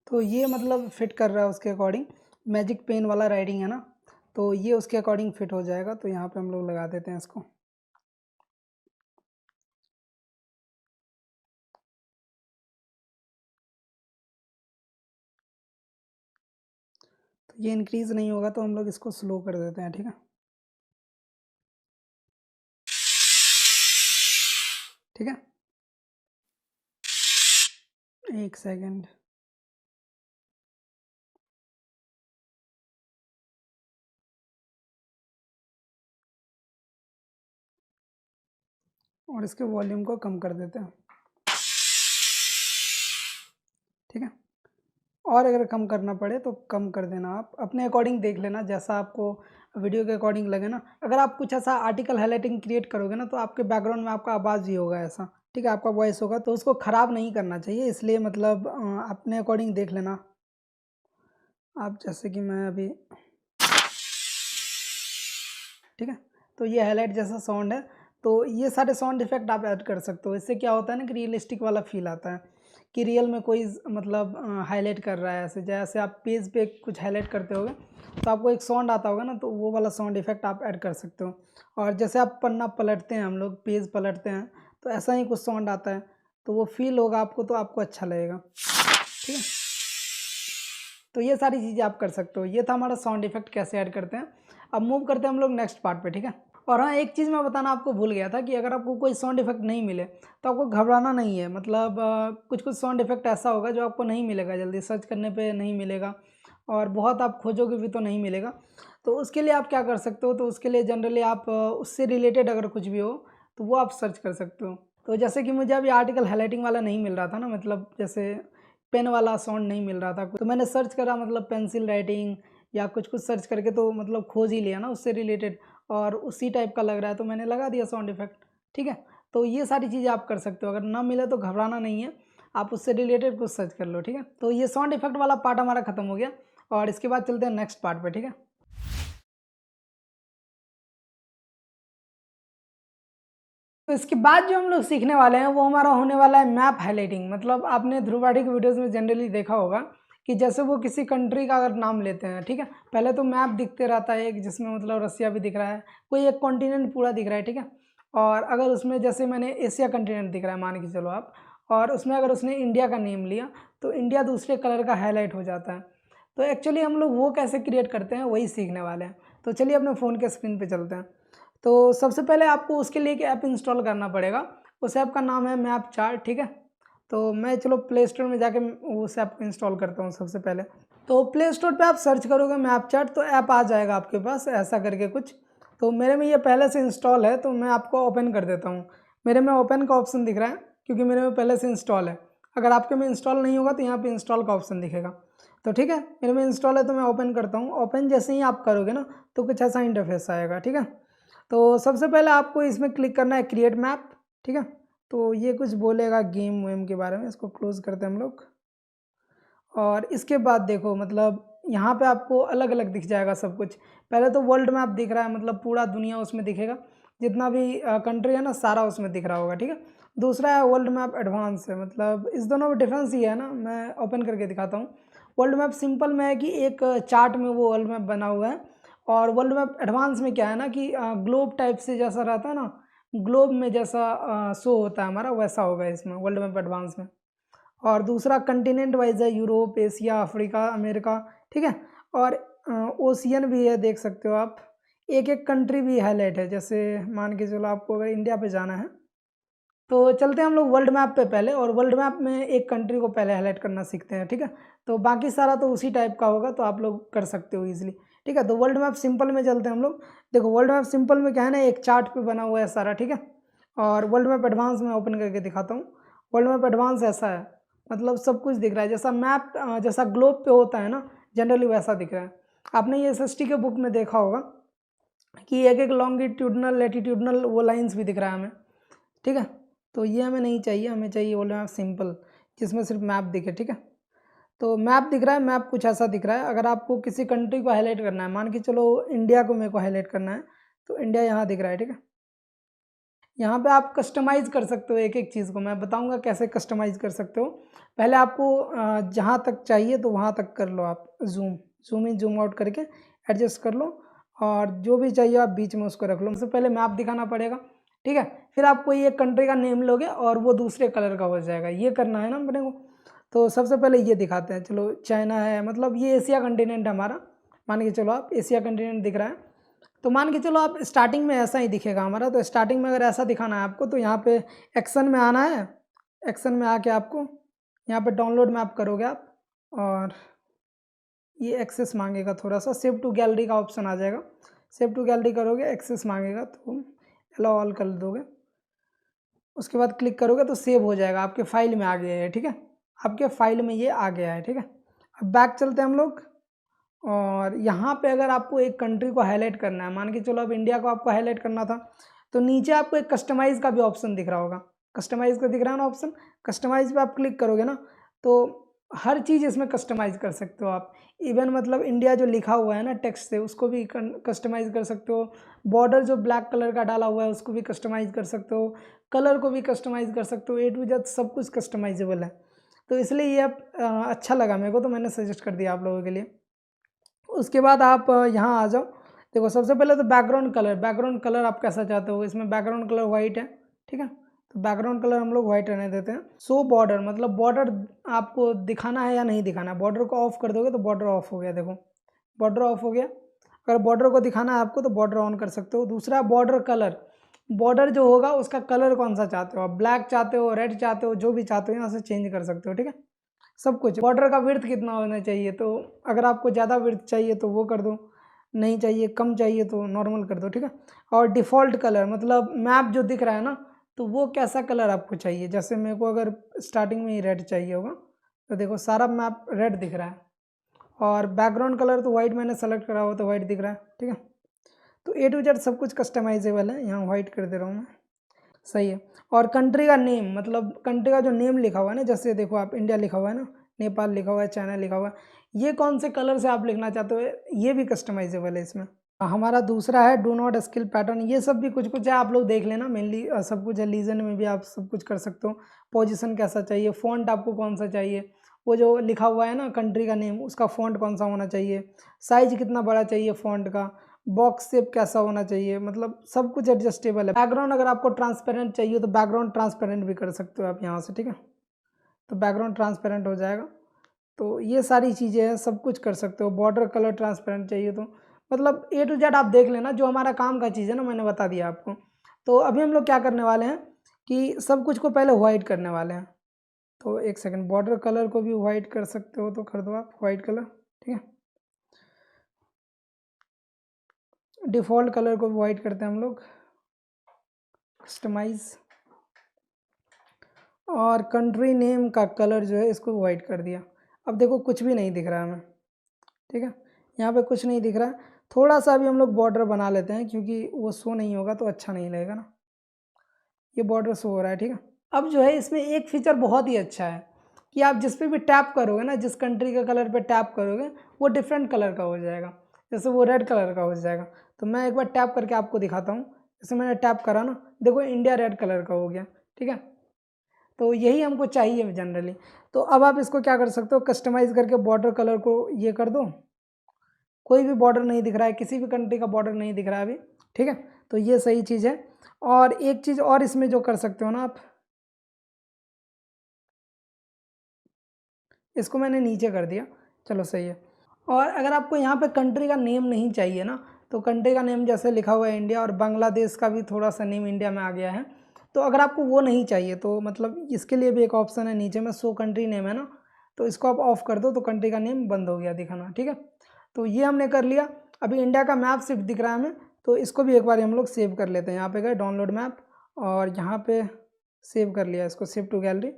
तो ये मतलब फिट कर रहा है उसके अकॉर्डिंग। मैजिक पेन वाला राइडिंग है ना, तो ये उसके अकॉर्डिंग फिट हो जाएगा, तो यहाँ पे हम लोग लगा देते हैं इसको। तो ये इंक्रीज़ नहीं होगा तो हम लोग इसको स्लो कर देते हैं, ठीक है, ठीक है, एक सेकेंड। और इसके वॉल्यूम को कम कर देते हैं। ठीक है। और अगर कम करना पड़े तो कम कर देना, आप अपने अकॉर्डिंग देख लेना जैसा आपको वीडियो के अकॉर्डिंग लगे ना। अगर आप कुछ ऐसा आर्टिकल हाईलाइटिंग क्रिएट करोगे ना तो आपके बैकग्राउंड में आपका आवाज़ ही होगा ऐसा, ठीक है, आपका वॉइस होगा, तो उसको ख़राब नहीं करना चाहिए, इसलिए मतलब अपने अकॉर्डिंग देख लेना आप। जैसे कि मैं अभी, ठीक है, तो ये हाईलाइट जैसा साउंड है, तो ये सारे साउंड इफेक्ट आप ऐड कर सकते हो। इससे क्या होता है ना कि रियलिस्टिक वाला फील आता है कि रियल में कोई मतलब हाईलाइट कर रहा है। ऐसे जैसे आप पेज पे कुछ हाईलाइट करते होगे तो आपको एक साउंड आता होगा ना, तो वो वाला साउंड इफेक्ट आप ऐड कर सकते हो। और जैसे आप पन्ना पलटते हैं, हम लोग पेज पलटते हैं, तो ऐसा ही कुछ साउंड आता है, तो वो फील होगा आपको, तो आपको अच्छा लगेगा, ठीक है। तो ये सारी चीज़ें आप कर सकते हो। ये था हमारा साउंड इफेक्ट कैसे ऐड करते हैं। अब मूव करते हैं हम लोग नेक्स्ट पार्ट पे, ठीक है। और हाँ, एक चीज़ मैं बताना आपको भूल गया था कि अगर आपको कोई साउंड इफेक्ट नहीं मिले तो आपको घबराना नहीं है। मतलब कुछ कुछ साउंड इफेक्ट ऐसा होगा जो आपको नहीं मिलेगा, जल्दी सर्च करने पे नहीं मिलेगा, और बहुत आप खोजोगे भी तो नहीं मिलेगा। तो उसके लिए आप क्या कर सकते हो, तो उसके लिए जनरली आप उससे रिलेटेड अगर कुछ भी हो तो वो आप सर्च कर सकते हो। तो जैसे कि मुझे अभी आर्टिकल हाईलाइटिंग वाला नहीं मिल रहा था ना, मतलब जैसे पेन वाला साउंड नहीं मिल रहा था, तो मैंने सर्च करा, मतलब पेंसिल राइटिंग या कुछ कुछ सर्च करके, तो मतलब खोज ही लिया ना उससे रिलेटेड, और उसी टाइप का लग रहा है तो मैंने लगा दिया साउंड इफेक्ट, ठीक है। तो ये सारी चीज़ें आप कर सकते हो। अगर ना मिले तो घबराना नहीं है, आप उससे रिलेटेड कुछ सर्च कर लो, ठीक है। तो ये साउंड इफेक्ट वाला पार्ट हमारा खत्म हो गया, और इसके बाद चलते हैं नेक्स्ट पार्ट पे, ठीक है। तो इसके बाद जो हम लोग सीखने वाले हैं वो हमारा होने वाला है मैप हाईलाइटिंग। मतलब आपने ध्रुव राठी की वीडियोस में जनरली देखा होगा कि जैसे वो किसी कंट्री का अगर नाम लेते हैं, ठीक है, पहले तो मैप दिखते रहता है एक, जिसमें मतलब रसिया भी दिख रहा है, कोई एक कॉन्टिनेंट पूरा दिख रहा है, ठीक है। और अगर उसमें जैसे मैंने एशिया कंटिनेंट दिख रहा है मान के चलो आप, और उसमें अगर उसने इंडिया का नेम लिया तो इंडिया दूसरे कलर का हाईलाइट हो जाता है। तो एक्चुअली हम लोग वो कैसे क्रिएट करते हैं वही सीखने वाले हैं। तो चलिए अपने फ़ोन के स्क्रीन पर चलते हैं। तो सबसे पहले आपको उसके लिए एक ऐप इंस्टॉल करना पड़ेगा। उस ऐप का नाम है मैप चार्ट, ठीक है। तो मैं चलो प्ले स्टोर में जाके उस ऐप को इंस्टॉल करता हूँ सबसे पहले। तो प्ले स्टोर पे आप सर्च करोगे मैप चार्ट तो ऐप आ जाएगा आपके पास ऐसा करके कुछ। तो मेरे में ये पहले से इंस्टॉल है, तो मैं आपको ओपन कर देता हूँ। मेरे में ओपन का ऑप्शन दिख रहा है क्योंकि मेरे में पहले से इंस्टॉल है। अगर आपके में इंस्टॉल नहीं होगा तो यहाँ पे इंस्टॉल का ऑप्शन दिखेगा। तो ठीक है, मेरे में इंस्टॉल है तो मैं ओपन करता हूँ। ओपन जैसे ही आप करोगे ना तो कुछ ऐसा इंटरफेस आएगा, ठीक है। तो सबसे पहले आपको इसमें क्लिक करना है क्रिएट मैप, ठीक है। तो ये कुछ बोलेगा गेम वेम के बारे में, इसको क्लोज करते हैं हम लोग। और इसके बाद देखो मतलब यहाँ पे आपको अलग अलग दिख जाएगा सब कुछ। पहले तो वर्ल्ड मैप दिख रहा है, मतलब पूरा दुनिया उसमें दिखेगा, जितना भी कंट्री है ना सारा उसमें दिख रहा होगा, ठीक है। दूसरा है वर्ल्ड मैप एडवांस है, मतलब इस दोनों में डिफरेंस ये है ना, मैं ओपन करके दिखाता हूँ। वर्ल्ड मैप सिंपल में है कि एक चार्ट में वो वर्ल्ड मैप बना हुआ है, और वर्ल्ड मैप एडवांस में क्या है ना कि ग्लोब टाइप से जैसा रहता है ना, ग्लोब में जैसा शो होता है हमारा, वैसा होगा इसमें वर्ल्ड मैप एडवांस में। और दूसरा कंटिनेंट वाइज है, यूरोप, एशिया, अफ्रीका, अमेरिका, ठीक है। और ओशियन भी है, देख सकते हो आप। एक एक कंट्री भी हाईलाइट है, जैसे मान के चलो आपको अगर इंडिया पे जाना है तो चलते हैं हम लोग वर्ल्ड मैप पे पहले, और वर्ल्ड मैप में एक कंट्री को पहले हाईलाइट करना सीखते हैं, ठीक है। तो बाकी सारा तो उसी टाइप का होगा, तो आप लोग कर सकते हो ईजिली, ठीक है। तो वर्ल्ड मैप सिंपल में चलते हैं हम लोग। देखो वर्ल्ड मैप सिंपल में क्या है ना, एक चार्ट पे बना हुआ है सारा, ठीक है। और वर्ल्ड मैप एडवांस में ओपन करके दिखाता हूँ। वर्ल्ड मैप एडवांस ऐसा है, मतलब सब कुछ दिख रहा है, जैसा मैप जैसा ग्लोब पे होता है ना जनरली वैसा दिख रहा है। आपने ये एसएसटी के बुक में देखा होगा कि एक एक लॉन्गिट्यूडनल लैटिट्यूडनल वो लाइंस भी दिख रहा है हमें, ठीक है। तो ये हमें नहीं चाहिए, हमें चाहिए वर्ल्ड मैप सिंपल जिसमें सिर्फ मैप दिखे, ठीक है। तो मैप दिख रहा है, मैप कुछ ऐसा दिख रहा है। अगर आपको किसी कंट्री को हाईलाइट करना है, मान के चलो इंडिया को मेरे को हाईलाइट करना है, तो इंडिया यहाँ दिख रहा है, ठीक है। यहाँ पे आप कस्टमाइज़ कर सकते हो एक एक चीज़ को, मैं बताऊँगा कैसे कस्टमाइज़ कर सकते हो। पहले आपको जहाँ तक चाहिए तो वहाँ तक कर लो आप, ज़ूम इन ज़ूम आउट करके एडजस्ट कर लो, और जो भी चाहिए आप बीच में उसको रख लो। सबसे पहले मैप दिखाना पड़ेगा, ठीक है। फिर आप कोई एक कंट्री का नेम लोगे और वो दूसरे कलर का हो जाएगा, ये करना है ना अपने को। तो सबसे पहले ये दिखाते हैं, चलो चाइना है, मतलब ये एशिया कंटिनेंट है हमारा, मान के चलो आप एशिया कंटिनेंट दिख रहा है। तो मान के चलो आप स्टार्टिंग में ऐसा ही दिखेगा हमारा। तो स्टार्टिंग में अगर ऐसा दिखाना है आपको तो यहाँ पे एक्शन में आना है। एक्शन में आके आपको यहाँ पे डाउनलोड मैप करोगे आप, और ये एक्सेस मांगेगा थोड़ा सा, सेव टू गैलरी का ऑप्शन आ जाएगा। सेव टू गैलरी करोगे, एक्सेस मांगेगा तो अलाउ ऑल कर दोगे। उसके बाद क्लिक करोगे तो सेव हो जाएगा, आपके फाइल में आ गया है, ठीक है। आपके फाइल में ये आ गया है। ठीक है, अब बैक चलते हैं हम लोग और यहाँ पे अगर आपको एक कंट्री को हाईलाइट करना है, मान के चलो अब इंडिया को आपको हाईलाइट करना था, तो नीचे आपको एक कस्टमाइज़ का भी ऑप्शन दिख रहा होगा। कस्टमाइज़ का दिख रहा है ना ऑप्शन, कस्टमाइज़ पे आप क्लिक करोगे ना तो हर चीज़ इसमें कस्टमाइज़ कर सकते हो आप। इवन मतलब इंडिया जो लिखा हुआ है ना टेक्स्ट से, उसको भी कस्टमाइज़ कर सकते हो। बॉर्डर जो ब्लैक कलर का डाला हुआ है उसको भी कस्टमाइज़ कर सकते हो। कलर को भी कस्टमाइज़ कर सकते हो। ए टू जेड सब कुछ कस्टमाइजेबल है। तो इसलिए ये अब अच्छा लगा मेरे को, तो मैंने सजेस्ट कर दिया आप लोगों के लिए। उसके बाद आप यहाँ आ जाओ। देखो सबसे पहले तो बैकग्राउंड कलर आप कैसा चाहते हो। इसमें बैकग्राउंड कलर वाइट है। ठीक है, तो बैकग्राउंड कलर हम लोग वाइट रहने देते हैं। सो बॉर्डर मतलब बॉर्डर आपको दिखाना है या नहीं दिखाना है। बॉर्डर को ऑफ कर दोगे तो बॉर्डर ऑफ हो गया। देखो बॉर्डर ऑफ हो गया। अगर बॉर्डर को दिखाना है आपको तो बॉर्डर ऑन कर सकते हो। दूसरा बॉर्डर कलर, बॉर्डर जो होगा उसका कलर कौन सा चाहते हो आप, ब्लैक चाहते हो, रेड चाहते हो, जो भी चाहते हो यहाँ से चेंज कर सकते हो। ठीक है, सब कुछ। बॉर्डर का विड्थ कितना होना चाहिए, तो अगर आपको ज़्यादा विड्थ चाहिए तो वो कर दो, नहीं चाहिए कम चाहिए तो नॉर्मल कर दो। ठीक है, और डिफ़ॉल्ट कलर मतलब मैप जो दिख रहा है ना, तो वो कैसा कलर आपको चाहिए। जैसे मेरे को अगर स्टार्टिंग में ही रेड चाहिए होगा तो देखो सारा मैप रेड दिख रहा है। और बैकग्राउंड कलर तो वाइट मैंने सेलेक्ट करा हुआ तो वाइट दिख रहा है। ठीक है, तो ए टू जेड सब कुछ कस्टमाइजेबल है। यहाँ वाइट कर दे रहा हूँ मैं, सही है। और कंट्री का नेम मतलब कंट्री का जो नेम लिखा हुआ है ना, जैसे देखो आप इंडिया लिखा हुआ है ना, नेपाल लिखा हुआ है, चाइना लिखा हुआ है, ये कौन से कलर से आप लिखना चाहते हो ये भी कस्टमाइजेबल है इसमें। हमारा दूसरा है डू नॉट स्किल पैटर्न। ये सब भी कुछ कुछ है, आप लोग देख लेना। मेनली सब कुछ है। लीजन में भी आप सब कुछ कर सकते हो। पोजीशन कैसा चाहिए, फ़ॉन्ट आपको कौन सा चाहिए, वो जो लिखा हुआ है ना कंट्री का नेम, उसका फ़ॉन्ट कौन सा होना चाहिए, साइज कितना बड़ा चाहिए फ़ॉन्ट का, बॉक्स शेप कैसा होना चाहिए, मतलब सब कुछ एडजस्टेबल है। बैकग्राउंड अगर आपको ट्रांसपेरेंट चाहिए तो बैकग्राउंड ट्रांसपेरेंट भी कर सकते हो आप यहाँ से। ठीक है, तो बैकग्राउंड ट्रांसपेरेंट हो जाएगा। तो ये सारी चीज़ें हैं, सब कुछ कर सकते हो। बॉर्डर कलर ट्रांसपेरेंट चाहिए तो मतलब ए टू जेड आप देख लेना। जो हमारा काम का चीज़ है ना मैंने बता दिया आपको। तो अभी हम लोग क्या करने वाले हैं कि सब कुछ को पहले वाइट करने वाले हैं। तो एक सेकंड, बॉर्डर कलर को भी वाइट कर सकते हो तो कर दो आप वाइट कलर। ठीक है, डिफ़ॉल्ट कलर को भी वाइट करते हैं हम लोग, कस्टमाइज़। और कंट्री नेम का कलर जो है इसको वाइट कर दिया। अब देखो कुछ भी नहीं दिख रहा है हमें। ठीक है, यहाँ पे कुछ नहीं दिख रहा है। थोड़ा सा भी हम लोग बॉर्डर बना लेते हैं क्योंकि वो शो नहीं होगा तो अच्छा नहीं लगेगा ना। ये बॉर्डर शो हो रहा है। ठीक है, अब जो है इसमें एक फीचर बहुत ही अच्छा है कि आप जिस पे भी टैप करोगे ना, जिस कंट्री के कलर पे टैप करोगे वो डिफरेंट कलर का हो जाएगा। जैसे वो रेड कलर का हो जाएगा। तो मैं एक बार टैप करके आपको दिखाता हूँ। जैसे मैंने टैप करा ना, देखो इंडिया रेड कलर का हो गया। ठीक है, तो यही हमको चाहिए जनरली। तो अब आप इसको क्या कर सकते हो, कस्टमाइज़ करके बॉर्डर कलर को ये कर दो। कोई भी बॉर्डर नहीं दिख रहा है, किसी भी कंट्री का बॉर्डर नहीं दिख रहा है अभी। ठीक है, तो ये सही चीज़ है। और एक चीज़ और इसमें जो कर सकते हो ना आप, इसको मैंने नीचे कर दिया, चलो सही है। और अगर आपको यहाँ पे कंट्री का नेम नहीं चाहिए ना, तो कंट्री का नेम जैसे लिखा हुआ है इंडिया, और बांग्लादेश का भी थोड़ा सा नेम इंडिया में आ गया है। तो अगर आपको वो नहीं चाहिए तो मतलब इसके लिए भी एक ऑप्शन है नीचे में, शो कंट्री नेम है ना, तो इसको आप ऑफ कर दो तो कंट्री का नेम बंद हो गया दिखाना। ठीक है, तो ये हमने कर लिया। अभी इंडिया का मैप सिर्फ दिख रहा है हमें, तो इसको भी एक बार हम लोग सेव कर लेते हैं। यहाँ पे गए डाउनलोड मैप और यहाँ पे सेव कर लिया इसको, सेव टू गैलरी।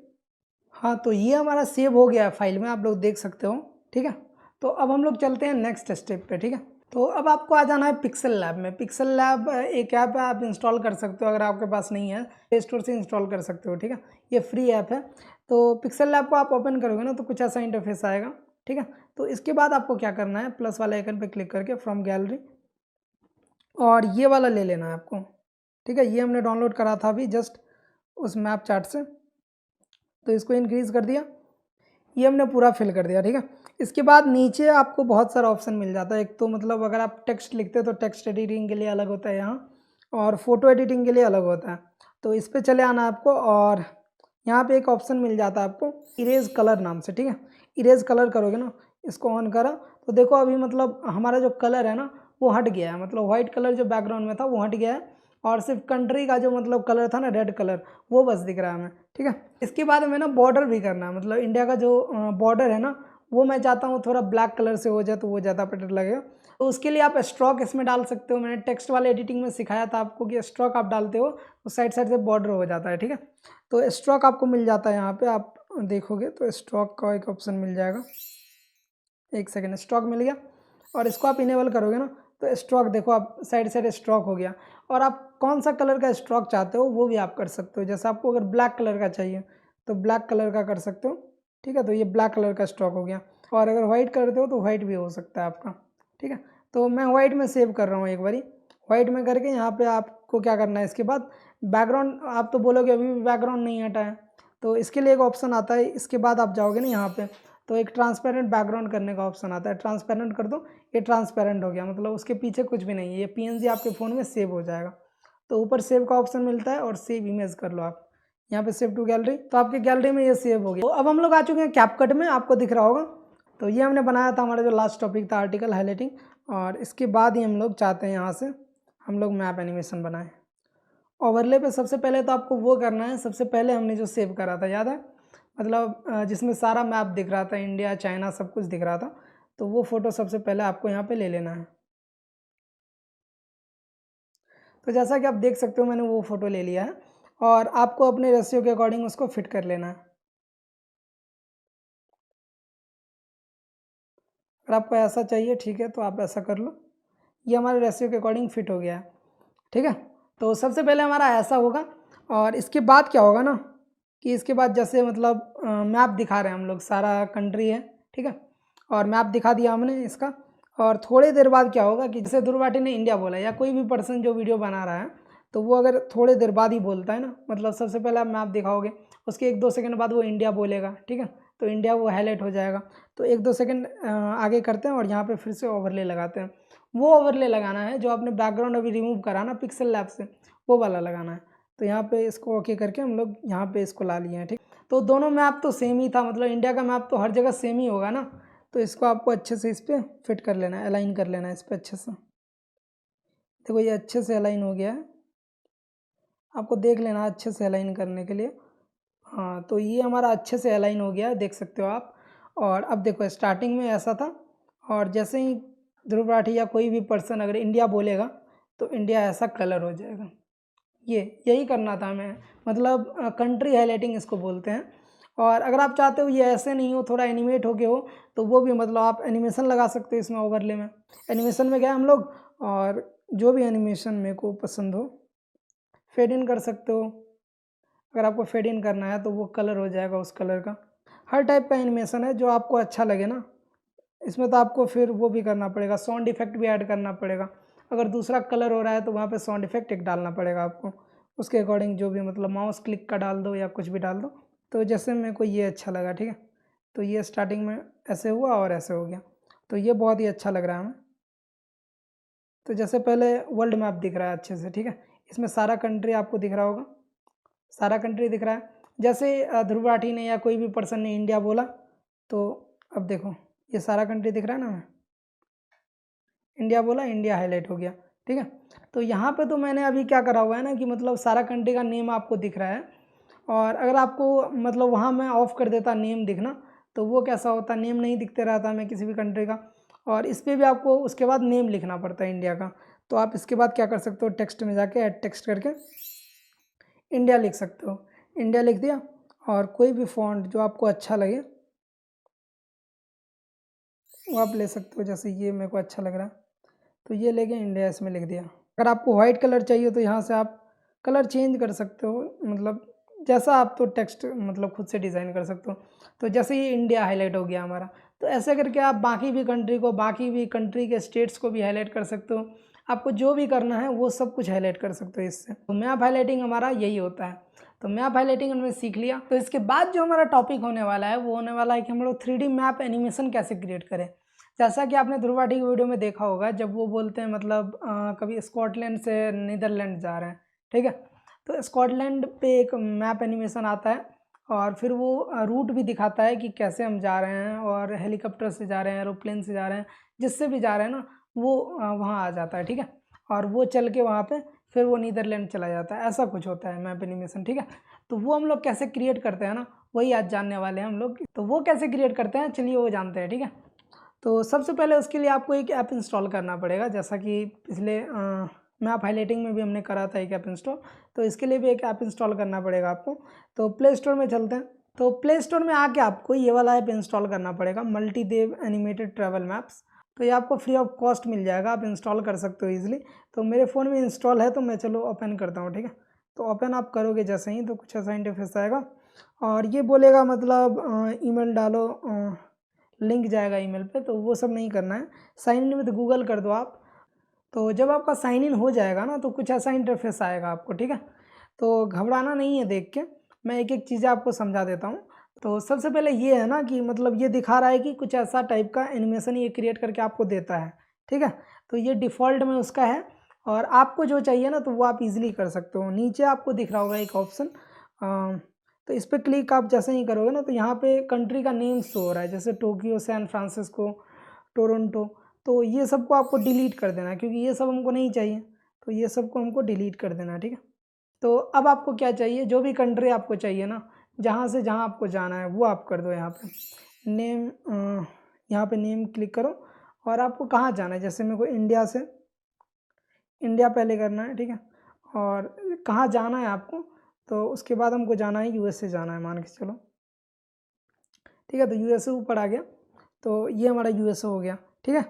हाँ, तो ये हमारा सेव हो गया है फाइल में, आप लोग देख सकते हो। ठीक है, तो अब हम लोग चलते हैं नेक्स्ट स्टेप पे। ठीक है, तो अब आपको आ जाना है पिक्सल लैब में। पिक्सल लैब एक ऐप है, आप इंस्टॉल कर सकते हो। अगर आपके पास नहीं है प्ले स्टोर से इंस्टॉल कर सकते हो। ठीक है, ये फ्री ऐप है। तो पिक्सल लैब को आप ओपन करोगे ना तो कुछ ऐसा इंटरफेस आएगा। ठीक है, तो इसके बाद आपको क्या करना है, प्लस वाले आइकन पे क्लिक करके फ्रॉम गैलरी, और ये वाला ले लेना है आपको। ठीक है, ये हमने डाउनलोड करा था अभी जस्ट उस मैप चार्ट से, तो इसको इंक्रीज़ कर दिया। ये हमने पूरा फिल कर दिया। ठीक है, इसके बाद नीचे आपको बहुत सारा ऑप्शन मिल जाता है। एक तो मतलब अगर आप टेक्स्ट लिखते हो तो टेक्स्ट एडिटिंग के लिए अलग होता है यहाँ, और फोटो एडिटिंग के लिए अलग होता है। तो इस पर चले आना आपको, और यहाँ पे एक ऑप्शन मिल जाता है आपको इरेज कलर नाम से। ठीक है, इरेज कलर करोगे ना, इसको ऑन करा तो देखो अभी मतलब हमारा जो कलर है ना वो हट गया है। मतलब वाइट कलर जो बैकग्राउंड में था वो हट गया है, और सिर्फ कंट्री का जो मतलब कलर था ना रेड कलर, वो बस दिख रहा है हमें। ठीक है, इसके बाद हमें ना बॉर्डर भी करना है। मतलब इंडिया का जो बॉर्डर है ना वो मैं चाहता हूँ थोड़ा ब्लैक कलर से हो जाए तो वो ज़्यादा बेटर लगेगा। तो उसके लिए आप स्ट्रोक इसमें डाल सकते हो। मैंने टेक्स्ट वाले एडिटिंग में सिखाया था आपको कि स्ट्रोक आप डालते हो तो साइड साइड से बॉर्डर हो जाता है। ठीक है, तो स्ट्रोक आपको मिल जाता है यहाँ पे, आप देखोगे तो स्टॉक का एक ऑप्शन मिल जाएगा। एक सेकेंड, स्टॉक मिल गया और इसको आप इनेबल करोगे ना तो स्टॉक देखो आप साइड साइड स्टॉक हो गया। और आप कौन सा कलर का स्टॉक चाहते हो वो भी आप कर सकते हो। जैसे आपको अगर ब्लैक कलर का चाहिए तो ब्लैक कलर का कर सकते हो, ठीक है। तो ये ब्लैक कलर का स्टॉक हो गया। और अगर वाइट करते हो तो वाइट भी हो सकता है आपका, ठीक है। तो मैं वाइट में सेव कर रहा हूँ एक बारी। वाइट में करके यहाँ पे आपको क्या करना है, इसके बाद बैकग्राउंड, आप तो बोलोगे अभी भी बैकग्राउंड नहीं हटा है, तो इसके लिए एक ऑप्शन आता है। इसके बाद आप जाओगे ना यहाँ पे तो एक ट्रांसपेरेंट बैकग्राउंड करने का ऑप्शन आता है। ट्रांसपेरेंट कर दो, ये ट्रांसपेरेंट हो गया, मतलब उसके पीछे कुछ भी नहीं है, ये पीएनजी आपके फ़ोन में सेव हो जाएगा। तो ऊपर सेव का ऑप्शन मिलता है और सेव इमेज कर लो आप यहाँ पे, सेव टू गैलरी, तो आपकी गैलरी में ये सेव हो गया। तो अब हम लोग आ चुके हैं कैपकट में, आपको दिख रहा होगा। तो ये हमने बनाया था, हमारा जो लास्ट टॉपिक था आर्टिकल हाईलाइटिंग। और इसके बाद ही हम लोग चाहते हैं यहाँ से हम लोग मैप एनिमेशन बनाएं। ओवरले पे सबसे पहले तो आपको वो करना है, सबसे पहले हमने जो सेव करा था याद है, मतलब जिसमें सारा मैप दिख रहा था, इंडिया चाइना सब कुछ दिख रहा था, तो वो फ़ोटो सबसे पहले आपको यहाँ पे ले लेना है। तो जैसा कि आप देख सकते हो मैंने वो फ़ोटो ले लिया है और आपको अपने रेशियो के अकॉर्डिंग उसको फिट कर लेना है। अगर आपको ऐसा चाहिए ठीक है तो आप ऐसा कर लो, ये हमारे रेशियो के अकॉर्डिंग फिट हो गया है, ठीक है। तो सबसे पहले हमारा ऐसा होगा। और इसके बाद क्या होगा ना कि इसके बाद जैसे मतलब मैप दिखा रहे हैं हम लोग, सारा कंट्री है, ठीक है। और मैप दिखा दिया हमने इसका। और थोड़ी देर बाद क्या होगा कि जैसे ध्रुव राठी ने इंडिया बोला या कोई भी पर्सन जो वीडियो बना रहा है, तो वो अगर थोड़ी देर बाद ही बोलता है ना, मतलब सबसे पहले आप मैप दिखाओगे, उसके 1-2 सेकंड बाद वो इंडिया बोलेगा, ठीक है। तो इंडिया वो हाईलाइट हो जाएगा। तो 1-2 सेकंड आगे करते हैं और यहाँ पे फिर से ओवरले लगाते हैं। वो ओवरले लगाना है जो आपने बैकग्राउंड अभी रिमूव करा ना पिक्सल लैब से, वो वाला लगाना है। तो यहाँ पे इसको ओके करके हम लोग यहाँ पे इसको ला लिए हैं, ठीक। तो दोनों मैप तो सेम ही था, मतलब इंडिया का मैप तो हर जगह सेम ही होगा ना। तो इसको आपको अच्छे से इस पर फिट कर लेना है, अलाइन कर लेना है इस पर अच्छे से। देखो ये अच्छे से अलाइन हो गया है, आपको देख लेना अच्छे से अलाइन करने के लिए। हाँ तो ये हमारा अच्छे से अलाइन हो गया है, देख सकते हो आप। और अब देखो स्टार्टिंग में ऐसा था और जैसे ही ध्रुव राठी या कोई भी पर्सन अगर इंडिया बोलेगा तो इंडिया ऐसा कलर हो जाएगा। ये यही करना था हमें, मतलब कंट्री हाईलाइटिंग इसको बोलते हैं। और अगर आप चाहते हो ये ऐसे नहीं हो, थोड़ा एनिमेट हो के हो, तो वो भी मतलब आप एनिमेशन लगा सकते हो इसमें ओवरले में। एनिमेशन में गए हम लोग और जो भी एनिमेशन मेरे को पसंद हो फेड इन कर सकते हो। अगर आपको फेड इन करना है तो वो कलर हो जाएगा उस कलर का। हर टाइप का एनिमेशन है जो आपको अच्छा लगे ना। इसमें तो आपको फिर वो भी करना पड़ेगा, साउंड इफेक्ट भी ऐड करना पड़ेगा। अगर दूसरा कलर हो रहा है तो वहाँ पे साउंड इफेक्ट एक डालना पड़ेगा आपको, उसके अकॉर्डिंग जो भी, मतलब माउस क्लिक का डाल दो या कुछ भी डाल दो। तो जैसे मेरे को ये अच्छा लगा, ठीक है। तो ये स्टार्टिंग में ऐसे हुआ और ऐसे हो गया, तो ये बहुत ही अच्छा लग रहा है हमें। तो जैसे पहले वर्ल्ड मैप दिख रहा है अच्छे से, ठीक है। इसमें सारा कंट्री आपको दिख रहा होगा, सारा कंट्री दिख रहा है। जैसे ध्रुव राठी ने या कोई भी पर्सन ने इंडिया बोला तो अब देखो ये सारा कंट्री दिख रहा है ना, हमें इंडिया बोला, इंडिया हाईलाइट हो गया, ठीक है। तो यहाँ पे तो मैंने अभी क्या करा हुआ है ना कि मतलब सारा कंट्री का नेम आपको दिख रहा है। और अगर आपको मतलब वहाँ मैं ऑफ़ कर देता नेम दिखना, तो वो कैसा होता, नेम नहीं दिखते रहता मैं किसी भी कंट्री का। और इस पर भी आपको उसके बाद नेम लिखना पड़ता है इंडिया का। तो आप इसके बाद क्या कर सकते हो, टेक्स्ट में जाके ऐड टेक्स्ट करके इंडिया लिख सकते हो। इंडिया लिख दिया और कोई भी फॉन्ट जो आपको अच्छा लगे वो आप ले सकते हो। जैसे ये मेरे को अच्छा लग रहा है तो ये लेके इंडिया इसमें लिख दिया। अगर आपको वाइट कलर चाहिए तो यहाँ से आप कलर चेंज कर सकते हो, मतलब जैसा आप तो टेक्स्ट मतलब खुद से डिज़ाइन कर सकते हो। तो जैसे ये इंडिया हाईलाइट हो गया हमारा, तो ऐसे करके आप बाकी भी कंट्री को, बाकी भी कंट्री के स्टेट्स को भी हाईलाइट कर सकते हो। आपको जो भी करना है वो सब कुछ हाईलाइट कर सकते हो इससे। तो मैप हाईलाइटिंग हमारा यही होता है। तो मैप हाईलाइटिंग हमने सीख लिया। तो इसके बाद जो हमारा टॉपिक होने वाला है वो होने वाला है कि हम लोग 3D मैप एनिमेशन कैसे क्रिएट करें। जैसा कि आपने ध्रुव राठी की वीडियो में देखा होगा, जब वो बोलते हैं मतलब कभी स्कॉटलैंड से नीदरलैंड जा रहे हैं, ठीक है। तो स्कॉटलैंड पे एक मैप एनिमेशन आता है और फिर वो रूट भी दिखाता है कि कैसे हम जा रहे हैं, और हेलीकॉप्टर से जा रहे हैं, एरोप्लेन से जा रहे हैं, जिससे भी जा रहे हैं ना वो वहाँ आ जाता है, ठीक है। और वो चल के वहाँ पे फिर वो नीदरलैंड चला जाता है, ऐसा कुछ होता है मैप एनिमेशन, ठीक है। तो वो हम लोग कैसे क्रिएट करते हैं ना, वही आज जानने वाले हैं हम लोग। तो वो कैसे क्रिएट करते हैं चलिए वो जानते हैं, ठीक है। तो सबसे पहले उसके लिए आपको एक ऐप इंस्टॉल करना पड़ेगा, जैसा कि पिछले मैप हाईलाइटिंग में भी हमने करा था एक ऐप इंस्टॉल। तो इसके लिए भी एक ऐप इंस्टॉल करना पड़ेगा आपको। तो प्ले स्टोर में चलते हैं। तो प्ले स्टोर में आके आपको ये वाला ऐप इंस्टॉल करना पड़ेगा, मल्टीदेव एनिमेटेड ट्रैवल मैप्स। तो ये आपको फ्री ऑफ कॉस्ट मिल जाएगा, आप इंस्टॉल कर सकते हो ईजिली। तो मेरे फ़ोन में इंस्टॉल है तो मैं चलो ओपन करता हूँ, ठीक है। तो ओपन आप करोगे जैसे ही तो कुछ ऐसा इंटरफेस आएगा और ये बोलेगा मतलब ईमेल डालो, लिंक जाएगा ईमेल पे, तो वो सब नहीं करना है। साइन इन विद गूगल कर दो आप। तो जब आपका साइन इन हो जाएगा ना तो कुछ ऐसा इंटरफेस आएगा आपको, ठीक है। तो घबराना नहीं है देख के, मैं एक एक चीज़ें आपको समझा देता हूँ। तो सबसे पहले ये है ना कि मतलब ये दिखा रहा है कि कुछ ऐसा टाइप का एनिमेशन ये क्रिएट करके आपको देता है, ठीक है। तो ये डिफ़ॉल्ट में उसका है और आपको जो चाहिए ना तो वो आप इजीली कर सकते हो। नीचे आपको दिख रहा होगा एक ऑप्शन, तो इस पर क्लिक आप जैसे ही करोगे ना तो यहाँ पे कंट्री का नेम शो हो रहा है, जैसे टोक्यो, सैन फ्रांसिस्को, टोरंटो। तो ये सबको आपको डिलीट कर देना है क्योंकि ये सब हमको नहीं चाहिए, तो ये सबको हमको डिलीट कर देना है, ठीक है। तो अब आपको क्या चाहिए, जो भी कंट्री आपको चाहिए ना, जहाँ से जहाँ आपको जाना है वो आप कर दो। यहाँ पे नेम, यहाँ पे नेम क्लिक करो और आपको कहाँ जाना है, जैसे मेरे को इंडिया से, इंडिया पहले करना है, ठीक है। और कहाँ जाना है आपको, तो उसके बाद हमको जाना है यूएसए जाना है, मान के चलो, ठीक है। तो यूएसए ऊपर आ गया, तो ये हमारा यूएसए हो गया, ठीक है।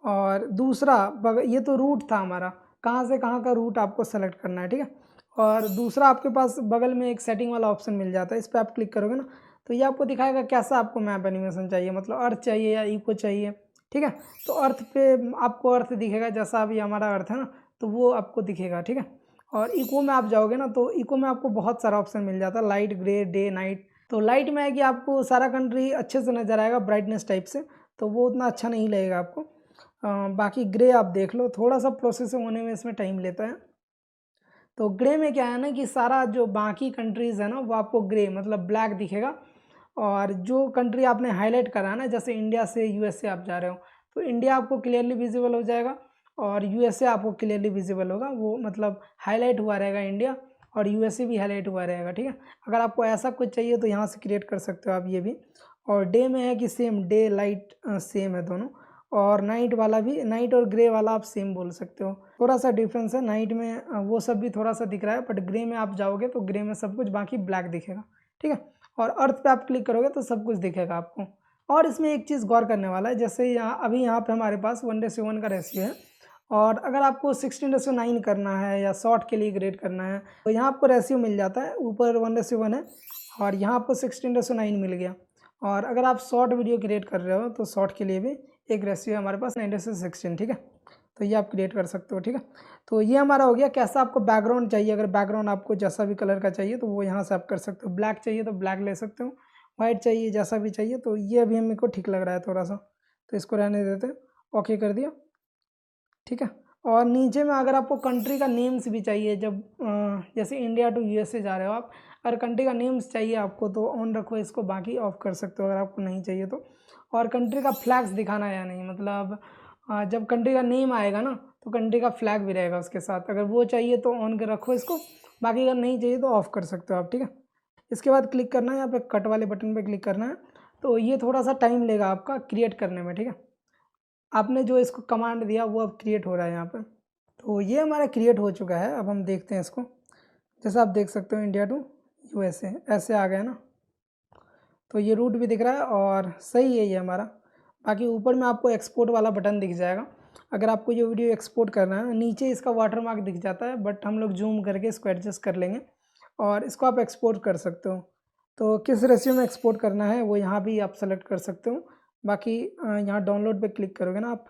और दूसरा ये तो रूट था हमारा, कहाँ से कहाँ का रूट आपको सेलेक्ट करना है, ठीक है। और दूसरा आपके पास बगल में एक सेटिंग वाला ऑप्शन मिल जाता है, इस पर आप क्लिक करोगे ना तो ये आपको दिखाएगा कैसा आपको मैप एनिमेशन चाहिए, मतलब अर्थ चाहिए या इको चाहिए, ठीक है। तो अर्थ पे आपको अर्थ दिखेगा, जैसा अभी हमारा अर्थ है ना तो वो आपको दिखेगा, ठीक है। और इको में आप जाओगे ना तो इको में आपको बहुत सारा ऑप्शन मिल जाता है, लाइट, ग्रे, डे, नाइट। तो लाइट में है कि आपको सारा कंट्री अच्छे से नज़र आएगा ब्राइटनेस टाइप से, तो वो उतना अच्छा नहीं लगेगा आपको। बाकी ग्रे आप देख लो, थोड़ा सा प्रोसेस होने में इसमें टाइम लेता है। तो ग्रे में क्या है ना कि सारा जो बाकी कंट्रीज़ है ना वो आपको ग्रे मतलब ब्लैक दिखेगा, और जो कंट्री आपने हाईलाइट करा है ना, जैसे इंडिया से यूएसए आप जा रहे हो तो इंडिया आपको क्लियरली विजिबल हो जाएगा और यूएसए आपको क्लियरली विजिबल होगा, वो मतलब हाईलाइट हुआ रहेगा इंडिया और यूएसए भी हाईलाइट हुआ रहेगा, ठीक है। अगर आपको ऐसा कुछ चाहिए तो यहाँ से क्रिएट कर सकते हो आप ये भी। और डे में है कि सेम डे लाइट सेम है दोनों, और नाइट वाला भी, नाइट और ग्रे वाला आप सेम बोल सकते हो। थोड़ा सा डिफरेंस है, नाइट में वो सब भी थोड़ा सा दिख रहा है, बट ग्रे में आप जाओगे तो ग्रे में सब कुछ बाकी ब्लैक दिखेगा, ठीक है। और अर्थ पे आप क्लिक करोगे तो सब कुछ दिखेगा आपको। और इसमें एक चीज़ गौर करने वाला है, जैसे यहाँ पे हमारे पास 1:1 का रेशियो है, और अगर आपको 16:9 करना है या शॉर्ट के लिए ग्रेड करना है तो यहाँ आपको रेशियो मिल जाता है, ऊपर 1:1 है और यहाँ आपको 16:9 मिल गया। और अगर आप शॉर्ट वीडियो क्रिएट कर रहे हो तो शॉर्ट के लिए भी एक रेशियो है हमारे पास 9:16, ठीक है। तो ये आप क्रिएट कर सकते हो, ठीक है। तो ये हमारा हो गया। कैसा आपको बैकग्राउंड चाहिए, अगर बैकग्राउंड आपको जैसा भी कलर का चाहिए तो वो यहाँ से आप कर सकते हो। ब्लैक चाहिए तो ब्लैक ले सकते हो, वाइट चाहिए, जैसा भी चाहिए। तो ये अभी मेरे को ठीक लग रहा है थोड़ा सा, तो इसको रहने देते हैं, ओके कर दिया, ठीक है। और नीचे में अगर आपको कंट्री का नेम्स भी चाहिए, जब जैसे इंडिया टू यूएसए जा रहे हो आप, अगर कंट्री का नेम्स चाहिए आपको तो ऑन रखो इसको, बाकी ऑफ कर सकते हो अगर आपको नहीं चाहिए तो। और कंट्री का फ्लैग्स दिखाना है या नहीं, मतलब जब कंट्री का नेम आएगा ना तो कंट्री का फ्लैग भी रहेगा उसके साथ, अगर वो चाहिए तो ऑन कर रखो इसको, बाकी अगर नहीं चाहिए तो ऑफ़ कर सकते हो आप, ठीक है। इसके बाद क्लिक करना है यहाँ पे, कट वाले बटन पे क्लिक करना है। तो ये थोड़ा सा टाइम लेगा आपका क्रिएट करने में, ठीक है। आपने जो इसको कमांड दिया वो अब क्रिएट हो रहा है यहाँ पे। तो ये हमारा क्रिएट हो चुका है। अब हम देखते हैं इसको, जैसा आप देख सकते हो इंडिया टू यूएसए ऐसे आ गया ना, तो ये रूट भी दिख रहा है और सही है ये हमारा। बाकी ऊपर में आपको एक्सपोर्ट वाला बटन दिख जाएगा, अगर आपको ये वीडियो एक्सपोर्ट करना है। नीचे इसका वाटरमार्क दिख जाता है, बट हम लोग जूम करके इसको एडजस्ट कर लेंगे और इसको आप एक्सपोर्ट कर सकते हो। तो किस रेशियो में एक्सपोर्ट करना है वो यहाँ भी आप सेलेक्ट कर सकते हो। बाकी यहाँ डाउनलोड पे क्लिक करोगे ना आप,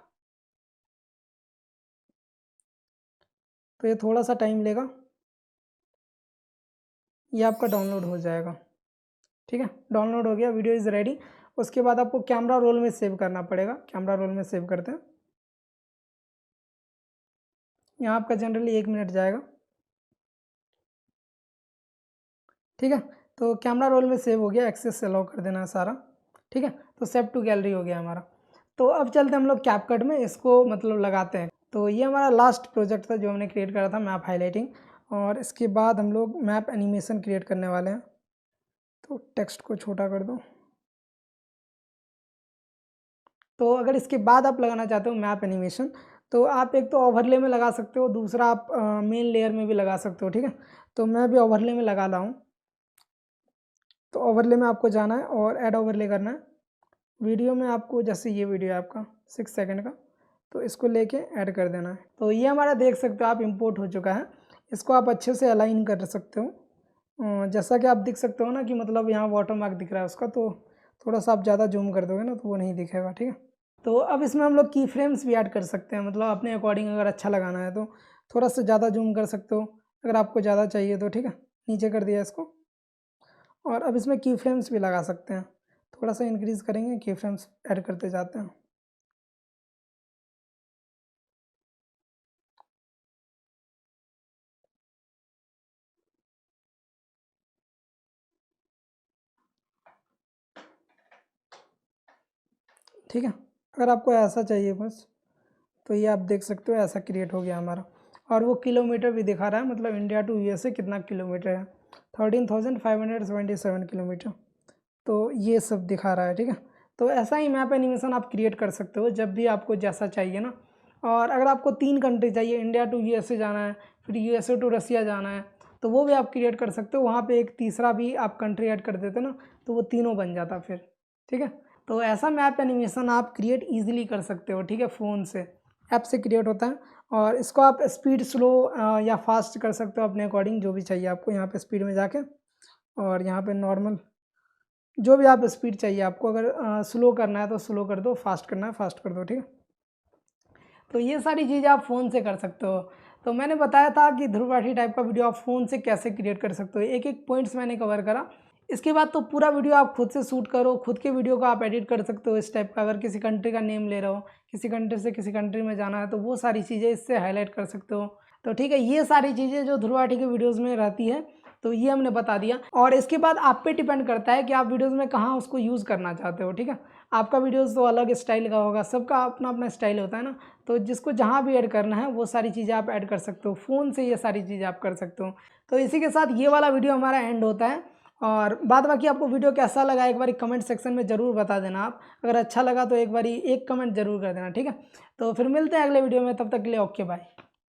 तो ये थोड़ा सा टाइम लेगा, ये आपका डाउनलोड हो जाएगा, ठीक है। डाउनलोड हो गया, वीडियो इज़ रेडी। उसके बाद आपको कैमरा रोल में सेव करना पड़ेगा। कैमरा रोल में सेव करते हैं, यहाँ आपका जनरली 1 मिनट जाएगा, ठीक है। तो कैमरा रोल में सेव हो गया, एक्सेस अलाउ कर देना है सारा, ठीक है। तो सेव टू गैलरी हो गया हमारा। तो अब चलते हैं हम लोग कैपकट में, इसको मतलब लगाते हैं। तो ये हमारा लास्ट प्रोजेक्ट था जो हमने क्रिएट करा था, मैप हाईलाइटिंग, और इसके बाद हम लोग मैप एनिमेशन क्रिएट करने वाले हैं। तो टेक्स्ट को छोटा कर दो। तो अगर इसके बाद आप लगाना चाहते हो मैप एनिमेशन, तो आप एक तो ओवरले में लगा सकते हो, दूसरा आप मेन लेयर में भी लगा सकते हो, ठीक है। तो मैं भी ओवरले में लगा रहा हूँ। तो ओवरले में आपको जाना है और ऐड ओवरले करना है। वीडियो में आपको जैसे ये वीडियो है आपका 6 सेकंड का, तो इसको लेके ऐड कर देना है। तो ये हमारा देख सकते हो आप इंपोर्ट हो चुका है। इसको आप अच्छे से अलाइन कर सकते हो। जैसा कि आप दिख सकते हो ना कि मतलब यहाँ वाटर मार्क दिख रहा है उसका, तो थोड़ा सा आप ज़्यादा जूम कर दोगे ना तो वो नहीं दिखेगा, ठीक है। तो अब इसमें हम लोग की फ्रेम्स भी ऐड कर सकते हैं, मतलब अपने अकॉर्डिंग अगर अच्छा लगाना है तो थोड़ा सा ज़्यादा जूम कर सकते हो अगर आपको ज़्यादा चाहिए तो, ठीक है। नीचे कर दिया इसको। और अब इसमें की फ्रेम्स भी लगा सकते हैं, थोड़ा सा इंक्रीज़ करेंगे, की फ्रेम्स ऐड करते जाते हैं। ठीक है, अगर आपको ऐसा चाहिए बस, तो ये आप देख सकते हो ऐसा क्रिएट हो गया हमारा। और वो किलोमीटर भी दिखा रहा है, मतलब इंडिया टू यूएसए कितना किलोमीटर है, 13,577 किलोमीटर। तो ये सब दिखा रहा है, ठीक है। तो ऐसा ही मैप एनिमेशन आप क्रिएट कर सकते हो जब भी आपको जैसा चाहिए ना। और अगर आपको 3 कंट्री चाहिए, इंडिया टू यूएसए जाना है, फिर यूएसए टू रसिया जाना है, तो वो भी आप क्रिएट कर सकते हो। वहाँ पे एक तीसरा भी आप कंट्री ऐड कर देते ना, तो वो तीनों बन जाता फिर, ठीक है। तो ऐसा मैप एनिमेशन आप क्रिएट ईजिली कर सकते हो, ठीक है। फ़ोन से, ऐप से क्रिएट होता है। और इसको आप स्पीड स्लो या फास्ट कर सकते हो अपने अकॉर्डिंग, जो भी चाहिए आपको। यहाँ पे स्पीड में जाके और यहाँ पे नॉर्मल, जो भी आप स्पीड चाहिए आपको। अगर स्लो करना है तो स्लो कर दो, फास्ट करना है फास्ट कर दो, ठीक है। तो ये सारी चीज़ें आप फ़ोन से कर सकते हो। तो मैंने बताया था कि ध्रुव राठी टाइप का वीडियो आप फ़ोन से कैसे क्रिएट कर सकते हो, एक एक पॉइंट्स मैंने कवर करा। इसके बाद तो पूरा वीडियो आप खुद से शूट करो, खुद के वीडियो को आप एडिट कर सकते हो इस टाइप का। अगर किसी कंट्री का नेम ले रहे हो, किसी कंट्री से किसी कंट्री में जाना है, तो वो सारी चीज़ें इससे हाईलाइट कर सकते हो। तो ठीक है, ये सारी चीज़ें जो ध्रुव राठी के वीडियोज़ में रहती है, तो ये हमने बता दिया। और इसके बाद आप पे डिपेंड करता है कि आप वीडियोज़ में कहाँ उसको यूज़ करना चाहते हो, ठीक है। आपका वीडियोज़ तो अलग स्टाइल का होगा, सबका अपना अपना स्टाइल होता है ना। तो जिसको जहाँ भी ऐड करना है वो सारी चीज़ें आप ऐड कर सकते हो, फ़ोन से ये सारी चीज़ें आप कर सकते हो। तो इसी के साथ ये वाला वीडियो हमारा एंड होता है। और बाद बाकी आपको वीडियो कैसा लगा एक बार कमेंट सेक्शन में ज़रूर बता देना आप। अगर अच्छा लगा तो एक बारी एक कमेंट ज़रूर कर देना, ठीक है। तो फिर मिलते हैं अगले वीडियो में, तब तक के लिए ओके बाय।